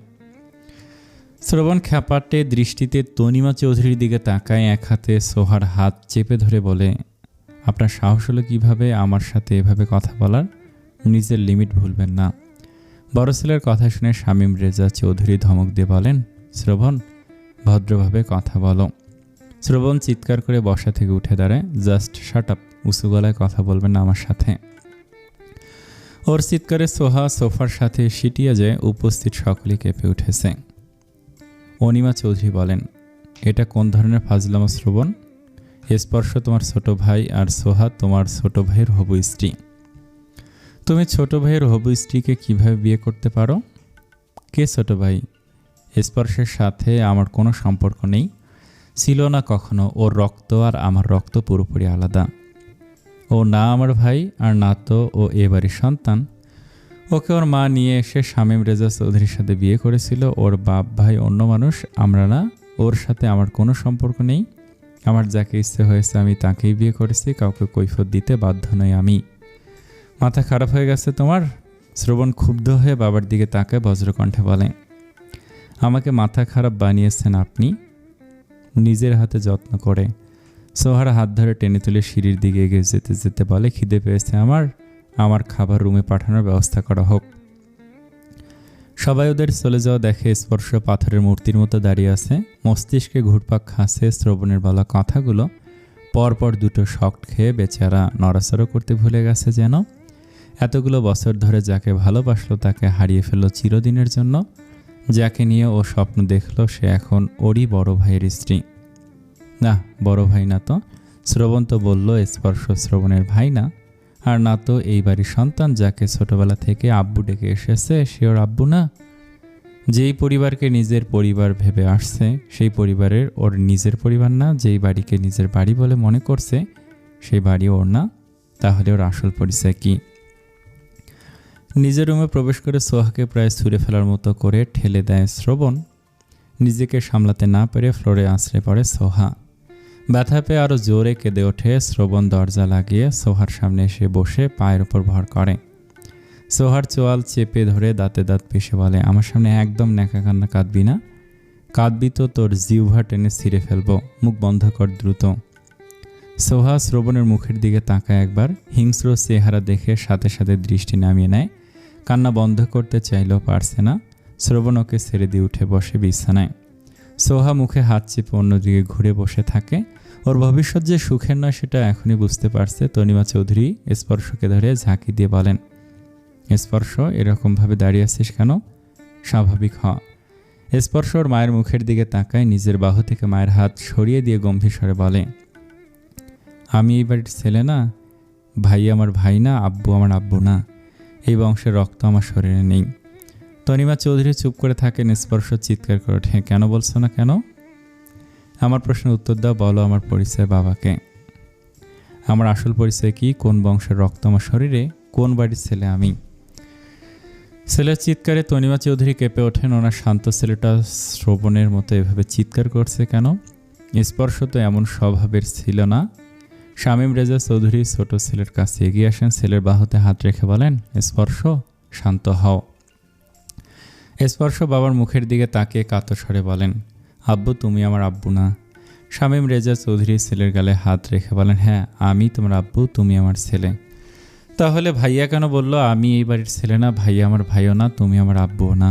শ্রবণ খ্যাপাটে দৃষ্টিতে তনিমা চৌধুরীর দিকে তাকায়, এক হাতে সোহার হাত চেপে ধরে বলে, আপনার সাহস হলো কিভাবে আমার সাথে এভাবে কথা বলার? নিজের লিমিট ভুলবেন না। বড় ছেলের কথা শুনে শামীম রেজা চৌধুরী ধমক দিয়ে বলেন, শ্রবণ ভদ্রভাবে কথা বলো। শ্রবণ চিৎকার করে বসা থেকে উঠে দাঁড়ায়, জাস্ট শাট আপ, উঁচু গলায় কথা বলবেন না আমার সাথে। ওর চিৎকারে সোহা সোফার সাথে সিটিয়ে যায়, উপস্থিত সকলে কেঁপে উঠেছে। অনিমা চৌধুরী বলেন, এটা কোন ধরনের ফাজলামো শ্রবণ? স্পর্শ তোমার ছোট ভাই আর সোহা তোমার ছোট ভাইয়ের হবু স্ত্রী। তুমি ছোট ভাইয়ের হবু স্ত্রীকে কিভাবে বিয়ে করতে পারো? কে ছোট ভাই? স্পর্শের সাথে আমার কোনো সম্পর্ক নেই, ছিল না কখনো। ওর রক্ত আর আমার রক্ত পুরোপুরি আলাদা। ও না আমার ভাই আর না তো ও এ বাড়ির সন্তান। ওকে ওর মা নিয়ে এসে শামীম রেজা চৌধুরীর সাথে বিয়ে করেছিল। ওর বাপ ভাই অন্য মানুষ, আমরা না। ওর সাথে আমার কোনো সম্পর্ক নেই। আমার যাকে ইচ্ছে হয়েছে আমি তাকেই বিয়ে করেছি, কাউকে কৈফিয়ত দিতে বাধ্য নই আমি। মাথা খারাপ হয়ে গেছে তোমার? শ্রবণ ক্ষুব্ধ হয়ে বাবার দিকে তাকায়, বজ্রকণ্ঠে বলে, আমাকে মাথা খারাপ বানিয়েছেন আপনি নিজের হাতে যত্ন করে। সোহার হাত ধরে টেনে তুলে সিঁড়ির দিকে এগিয়ে যেতে যেতে বলে, খিদে পেয়েছে আমার খাবার রুমে পাঠানোর ব্যবস্থা করা হোক। সবাই ওদের চলে যাওয়া দেখে স্পর্শ পাথরের মূর্তির মতো দাঁড়িয়ে আছে, মস্তিষ্কে ঘুরপাক খাচ্ছে শ্রবণের বলা কথাগুলো। পরপর দুটো শক খেয়ে বেচারা নড়াচড়া করতে ভুলে গেছে, যেন এতগুলো বছর ধরে যাকে ভালোবাসলো তাকে হারিয়ে ফেললো চিরদিনের জন্য। যাকে নিয়ে ও স্বপ্ন দেখলো সে এখন ওরই বড় ভাইয়ের স্ত্রী। না, বড় ভাই না তো। শ্রবণ তো বলল স্পর্শ শ্রবণের ভাই না, আর না তো এই বাড়ির সন্তান যাকে ছোটবেলা থেকে আব্বু ডেকে এসেছে সে ওর আব্বু না। যেই পরিবারকে নিজের পরিবার ভেবে আসছে সেই পরিবারের ওর নিজের পরিবার না। যেই বাড়িকে নিজের বাড়ি বলে মনে করছে সেই বাড়ি ওর না। তাহলে ওর আসল পরিচয় কি? নিজের রুমে প্রবেশ করে সোহাকে প্রায় ছুঁড়ে ফেলার মতো করে ঠেলে দেয় শ্রবণ। নিজেকে সামলাতে না পেরে ফ্লোরে আছড়ে পড়ে সোহা। ব্যথা পেয়ে আরও জোরে কেঁদে ওঠে শ্রবণ। দরজা লাগিয়ে সোহার সামনে এসে বসে পায়ের ওপর ভর করে। সোহার চোয়াল চেপে ধরে দাঁতে দাঁত পিষে বলে, আমার সামনে একদম ন্যাকা কান্না কাঁদবি না। কাঁদবি তো তোর জিহ্বা টেনে ছিঁড়ে ফেলবো। মুখ বন্ধ কর দ্রুত। সোহা শ্রবণের মুখের দিকে তাকায় একবার, হিংস্র চেহারা দেখে সাথে সাথে দৃষ্টি নামিয়ে নেয়। কান্না বন্ধ করতে চাইলেও পারছে না। শ্রবণ ওকে ছেড়ে দিয়ে উঠে বসে বিছানায়। সোহা মুখে হাত চেপে অন্যদিকে ঘুরে বসে থাকে। ওর ভবিষ্যৎ যে সুখের নয় সেটা এখনই বুঝতে পারছে। তনিমা চৌধুরী স্পর্শকে ধরে ঝাঁকি দিয়ে বলেন, স্পর্শ এরকমভাবে দাঁড়িয়ে আছিস কেন? স্বাভাবিক হ। স্পর্শ ওর মায়ের মুখের দিকে তাকায়, নিজের বাহু থেকে মায়ের হাত সরিয়ে দিয়ে গম্ভীর স্বরে বলে, আমি এই বাড়ির ছেলে না। ভাই আমার ভাই না, আব্বু আমার আব্বু না। এই বংশের রক্ত আমার শরীরে নেই। তনিমা চৌধুরী চুপ করে থাকেন। স্পর্শ চিৎকার করে ওঠে, কেন বলছো না কেন? আমার প্রশ্নের উত্তর দাও, বলো আমার পরিচয় বাবাকে। আমার আসল পরিচয় কি? কোন বংশের রক্ত আমার শরীরে? কোন বাড়ির ছেলে আমি? ছেলের চিৎকারে তনিমা চৌধুরী কেঁপে ওঠেন। ওনার শান্ত ছেলেটা শ্রবণের মতো এভাবে চিৎকার করছে কেন? স্পর্শ তো এমন স্বভাবের ছিল না। শামীম রেজা চৌধুরী ছোট ছেলের কাছে এগিয়ে আসেন, ছেলের বাহুতে হাত রেখে বলেন, স্পর্শ শান্ত হও। স্পর্শ বাবার মুখের দিকে তাকিয়ে কাতর স্বরে বলেন, আব্বু তুমি আমার আব্বু না। শামীম রেজা চৌধুরী ছেলের গালে হাত রেখে বলেন, হ্যাঁ আমি তোমার আব্বু, তুমি আমার ছেলে। তাহলে ভাইয়া কেন বলল আমি এই বাড়ির ছেলে না? ভাইয়া আমার ভাইও না, তুমি আমার আব্বুও না।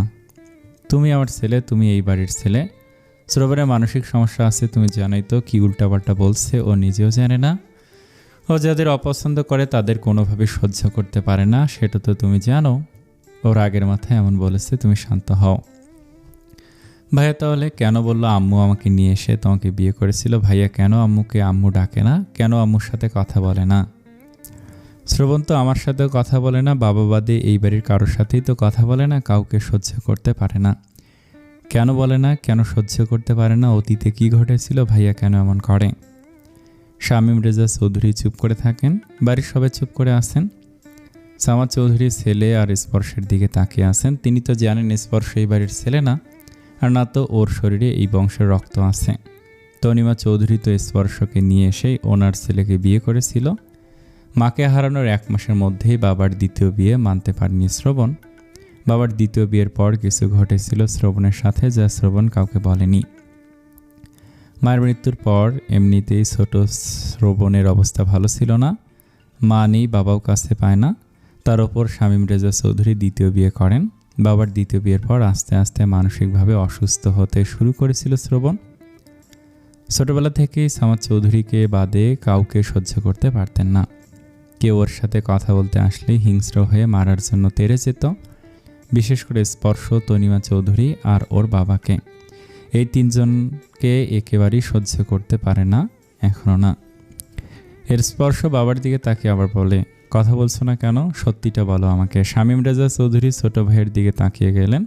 তুমি আমার ছেলে, তুমি এই বাড়ির ছেলে। শ্রবণের মানসিক সমস্যা আছে, তুমি জানোই তো। কি উল্টাপাল্টা বলছে, ও নিজেও জানে না। ও যাদের অপছন্দ করে তাদের কোনোভাবে সহ্য করতে পারে না, সেটা তো তুমি জানো। ওর আগের মাথায় এমন বলেছে, তুমি শান্ত হও। ভাইয়া তাহলে কেন বললো আম্মু আমাকে নিয়ে এসে তোমাকে বিয়ে করেছিল? ভাইয়া কেন আম্মুকে আম্মু ডাকে না? কেন আম্মুর সাথে কথা বলে না? শ্রবণ তো আমার সাথেও কথা বলে না, বাবা বাদে এই বাড়ির কারোর সাথেই তো কথা বলে না, কাউকে সহ্য করতে পারে না। কেন বলে না? কেন সহ্য করতে পারে না? অতীতে কি ঘটেছিল? ভাইয়া কেন এমন করে? শামীম রেজা চৌধুরী চুপ করে থাকেন, বাড়ির সবাই চুপ করে আছেন। সামাদ চৌধুরী ছেলে আর স্পর্শের দিকে তাকিয়ে আছেন। তিনি তো জানেন স্পর্শ এই বাড়ির ছেলে না, আর না তো ওর শরীরে এই বংশের রক্ত আছে। তনিমা চৌধুরী তো স্পর্শকে নিয়ে এসেই ওনার ছেলেকে বিয়ে করেছিল। মাকে হারানোর 1 মাসের মধ্যেই বাবার দ্বিতীয় বিয়ে মানতে পারেনি শ্রবণ। বাবার দ্বিতীয় বিয়ের পর কিছু ঘটেছিল শ্রবণের সাথে, যা শ্রবণ কাউকে বলেনি। মায়ের মৃত্যুর পর এমনিতেই ছোট শ্রবণের অবস্থা ভালো ছিল না। মা নেই, বাবাও কাছে পায় না। তার ওপর শামীম রেজা চৌধুরী দ্বিতীয় বিয়ে করেন। বাবার দ্বিতীয় বিয়ের পর আস্তে আস্তে মানসিকভাবে অসুস্থ হতে শুরু করেছিল শ্রবণ। ছোটবেলা থেকেই সামাদ চৌধুরীকে বাদে কাউকে সহ্য করতে পারতেন না। কেউ ওর সাথে কথা বলতে আসলেই হিংস্র হয়ে মারার জন্য তেড়ে যেত। বিশেষ করে স্পর্শ, তনিমা চৌধুরী আর ওর বাবাকে। এই 3 জনকে একেবারেই সহ্য করতে পারে না, এখনও না। এর স্পর্শ বাবার দিকে তাকিয়ে আবার বলে, কথা বলছো না কেন? সত্যিটা বলো আমাকে। শামীম রেজা চৌধুরী ছোট ভাইয়ের দিকে তাকিয়ে গেলেন।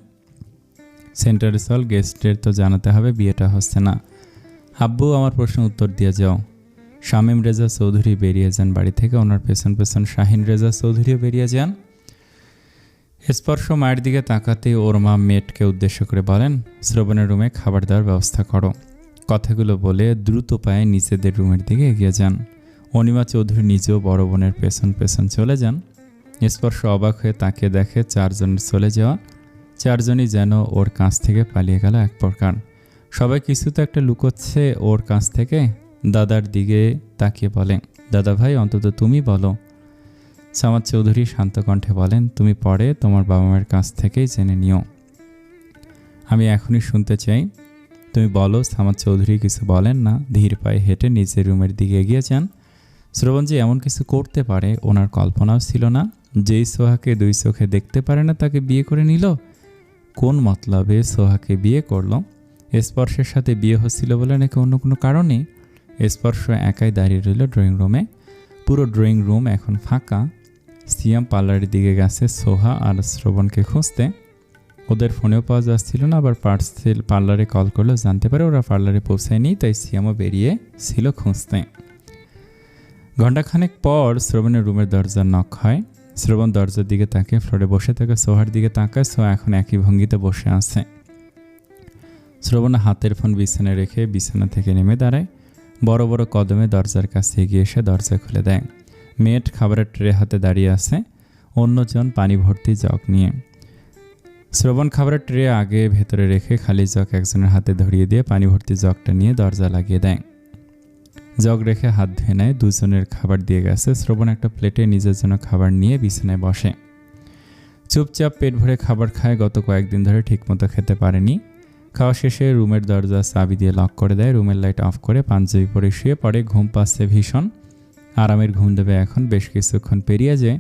সেন্টারে চল, গেস্টের তো জানাতে হবে বিয়েটা হচ্ছে না। আব্বু আমার প্রশ্ন উত্তর দিয়ে যাও। শামীম রেজা চৌধুরী বেরিয়ে যান বাড়ি থেকে। ওনার পেছন পেছন শাহিন রেজা চৌধুরীও বেরিয়ে যান। স্পর্শ মায়ের দিকে তাকাতে ওর মা মেয়েটকে উদ্দেশ্য করে বলেন, শ্রবণের রুমে খাবার দেওয়ার ব্যবস্থা করো। কথাগুলো বলে দ্রুত পায়ে নিজেদের রুমের দিকে এগিয়ে যান। অনিমা চৌধুরী নিজেও বড় বোনের পেছন পেছন চলে যান। স্পর্শ অবাক হয়ে তাকিয়ে দেখে 4 জনের চলে যাওয়া। 4 জনই যেন ওর কাছ থেকে পালিয়ে গেল এক প্রকার। সবাই কিছু তো একটা লুকোচ্ছে ওর কাছ থেকে। দাদার দিকে তাকিয়ে বলেন, দাদা ভাই অন্তত তুমি বলো। সামাদ চৌধুরী শান্ত কণ্ঠে বলেন, তুমি পরে তোমার বাবা মায়ের কাছ থেকেই জেনে নিও। আমি এখনই শুনতে চাই, তুমি বলো। সামাদ চৌধুরী কিছু বলেন না, ধীর পায়ে হেঁটে নিজের রুমের দিকে এগিয়ে যান। শ্রবণ যে এমন কিছু করতে পারে ওনার কল্পনাও ছিল না। যেই সোহাকে 2 চোখে দেখতে পারে না তাকে বিয়ে করে নিল। কোন মতলবে সোহাকে বিয়ে করলো? স্পর্শের সাথে বিয়ে হচ্ছিল বলে নাকি অন্য কোনো কারণে? স্পর্শ একাই দাঁড়িয়ে রইল ড্রয়িং রুমে। পুরো ড্রয়িং রুম এখন ফাঁকা। সিয়াম পার্লারের দিকে গেছে সোহা আর শ্রবণকে খুঁজতে। ওদের ফোনেও পাওয়া যাচ্ছিল না, আবার পার্লারে কল করলেও জানতে পারে ওরা পার্লারে পৌঁছায়নি, তাই সিয়ামও বেরিয়ে ছিল খুঁজতে। ঘণ্টাখানেক পর শ্রবণের রুমের দরজার নক হয়। শ্রবণ দরজার দিকে তাকিয়ে ফ্লোরে বসে থাকে সোহার দিকে তাকায়। সোহা এখন একই ভঙ্গিতে বসে আছে। শ্রবণ হাতের ফোন বিছানায় রেখে বিছানা থেকে নেমে দাঁড়ায়। বড় বড় কদমে দরজার কাছে এগিয়ে এসে দরজা খুলে দেয়। মেয়েট খাবারের ট্রে হাতে দাঁড়িয়ে আছে, অন্যজন পানি ভর্তি জগ নিয়ে। শ্রবণ খাবারের ট্রে আগে ভেতরে রেখে খালি জগ একজনের হাতে ধরিয়ে দিয়ে পানি ভর্তি জগটা নিয়ে দরজা লাগিয়ে দেয়। জগ রেখে হাত ধুয়ে নেয়। 2 জনের খাবার দিয়ে গেছে। শ্রবণ একটা প্লেটে নিজের জন্য খাবার নিয়ে বিছানায় বসে। চুপচাপ পেট ভরে খাবার খায়। গত কয়েকদিন ধরে ঠিকমতো খেতে পারেনি। খাওয়া শেষে রুমের দরজা চাবি দিয়ে লক করে দেয়। রুমের লাইট অফ করে পাঞ্জাবি পরে শুয়ে পড়ে। ঘুম পাচ্ছে ভীষণ। আরামের ঘুম দেবে এখন। বেশ কিছুক্ষণ পেরিয়ে যায়।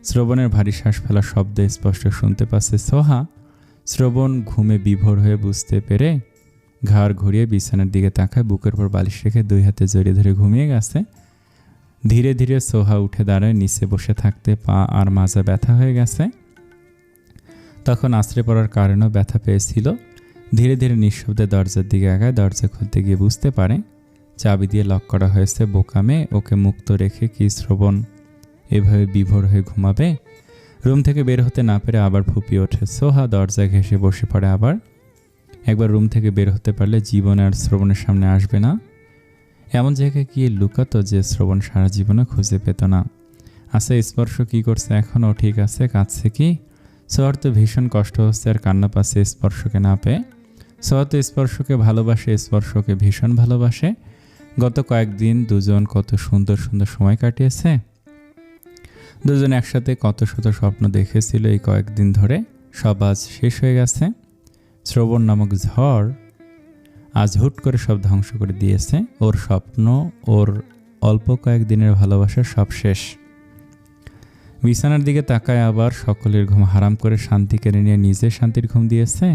শ্রবণের ভারী শ্বাস ফেলার শব্দ স্পষ্ট শুনতে পাচ্ছে সোহা। শ্রবণ ঘুমে বিভোর হয়ে বুঝতে পেরে ঘাড় ঘুরিয়ে বিছানার দিকে তাকায়। বুকের পর বালিশ রেখে 2 হাতে জড়িয়ে ধরে ঘুমিয়ে গেছে। ধীরে ধীরে সোহা উঠে দাঁড়ায়। নিচে বসে থাকতে পা আর মাজা ব্যথা হয়ে গেছে। তখন আছড়ে পড়ার কারণেও ব্যথা পেয়েছিল। ধীরে ধীরে নিঃশব্দে দরজার দিকে আগায়। দরজা খুলতে গিয়ে বুঝতে পারে চাবি দিয়ে লক করা হয়েছে। বোকামে ওকে মুক্ত রেখে কি শ্রবণ এভাবে বিভোর হয়ে ঘুমাবে? রুম থেকে বের হতে না পেরে আবার ফুপিয়ে ওঠে সোহা। দরজা ঘেঁষে বসে পড়ে আবার। একবার রুম থেকে বের হতে পারলে জীবনে আর শ্রবণের সামনে আসবে না। এমন জায়গায় গিয়ে লুকাতো যে শ্রবণ সারা জীবনে খুঁজে পেত না। আচ্ছা, স্পর্শ কি করছে এখনও? ঠিক আছে, কাঁদছে কি? সোহার তো ভীষণ কষ্ট হচ্ছে আর কান্না পাচ্ছে স্পর্শকে না পেয়ে। সোহা তো স্পর্শকে ভালোবাসে, স্পর্শকে ভীষণ ভালোবাসে। গত কয়েকদিন 2 জন কত সুন্দর সুন্দর সময় কাটিয়েছে। দুজন একসাথে কত শত স্বপ্ন দেখেছিল এই কয়েকদিন ধরে, সব আজ শেষ হয়ে গেছে। শ্রবণ নামক ঝড় আজ হুট করে সব ধ্বংস করে দিয়েছে। ওর স্বপ্ন, ওর অল্প কয়েকদিনের ভালোবাসা সব শেষ। বিছানার দিকে তাকায় আবার সকলের ঘুম হারাম করে শান্তি কেড়ে নিয়ে নিজে শান্তির ঘুম দিয়েছে।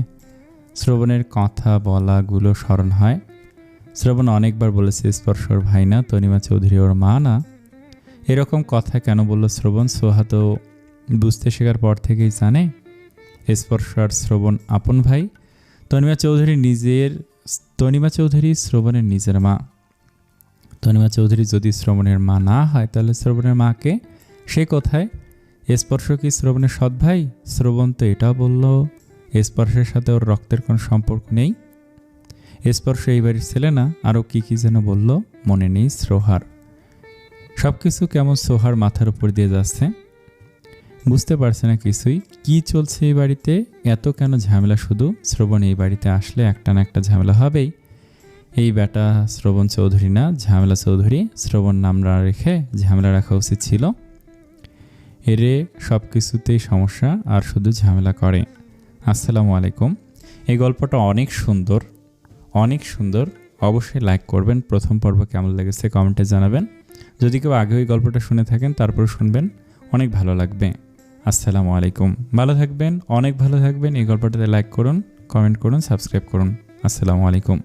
শ্রবণের কথা বলাগুলো স্মরণ হয়। শ্রবণ অনেকবার বলেছে স্পর্শর ভাই না, তনিমা চৌধুরী ওর মা না। এরকম কথা কেন বলল শ্রবণ? সোহা তো বুঝতে শেখার পর থেকেই জানে স্পর্শ আর শ্রবণ আপন ভাই। তনিমা চৌধুরী শ্রবণের নিজের মা। তনিমা চৌধুরী যদি শ্রবণের মা না হয় তাহলে শ্রবণের মাকে সে কোথায়? স্পর্শ কি শ্রবণের সৎ ভাই? শ্রবণ তো এটাও বলল স্পর্শের সাথে ওর রক্তের কোনো সম্পর্ক নেই। স্পর্শ এই বাড়ির ছেলে না, আরও কি যেন বলল, মনে নেই সোহার। সব কিছু কেমন সোহার মাথার উপর দিয়ে যাচ্ছে, বুঝতে পারছে না কিছুই। কি চলছে এই বাড়িতে, এত কেন ঝামেলা? শুধু শ্রবণ এই বাড়িতে আসলে একটা না একটা ঝামেলা হবেই। এই বেটা শ্রবণ চৌধুরী না, ঝামেলা চৌধুরী। শ্রবণ নাম না রেখে ঝামেলা রাখা উচিত ছিল। এরে সব কিছুতেই সমস্যা আর শুধু ঝামেলা করে। আসসালামু আলাইকুম। এই গল্পটা অনেক সুন্দর, অনেক সুন্দর। অবশ্যই লাইক করবেন। প্রথম পর্ব কেমন লেগেছে কমেন্টে জানাবেন। যদি কেউ আগে ওই গল্পটা শুনে থাকেন তারপর শুনবেন, অনেক ভালো লাগবে। আসসালামু আলাইকুম। ভালো থাকবেন, অনেক ভালো থাকবেন। এই গল্পটাতে লাইক করুন, কমেন্ট করুন, সাবস্ক্রাইব করুন। আসসালামু আলাইকুম।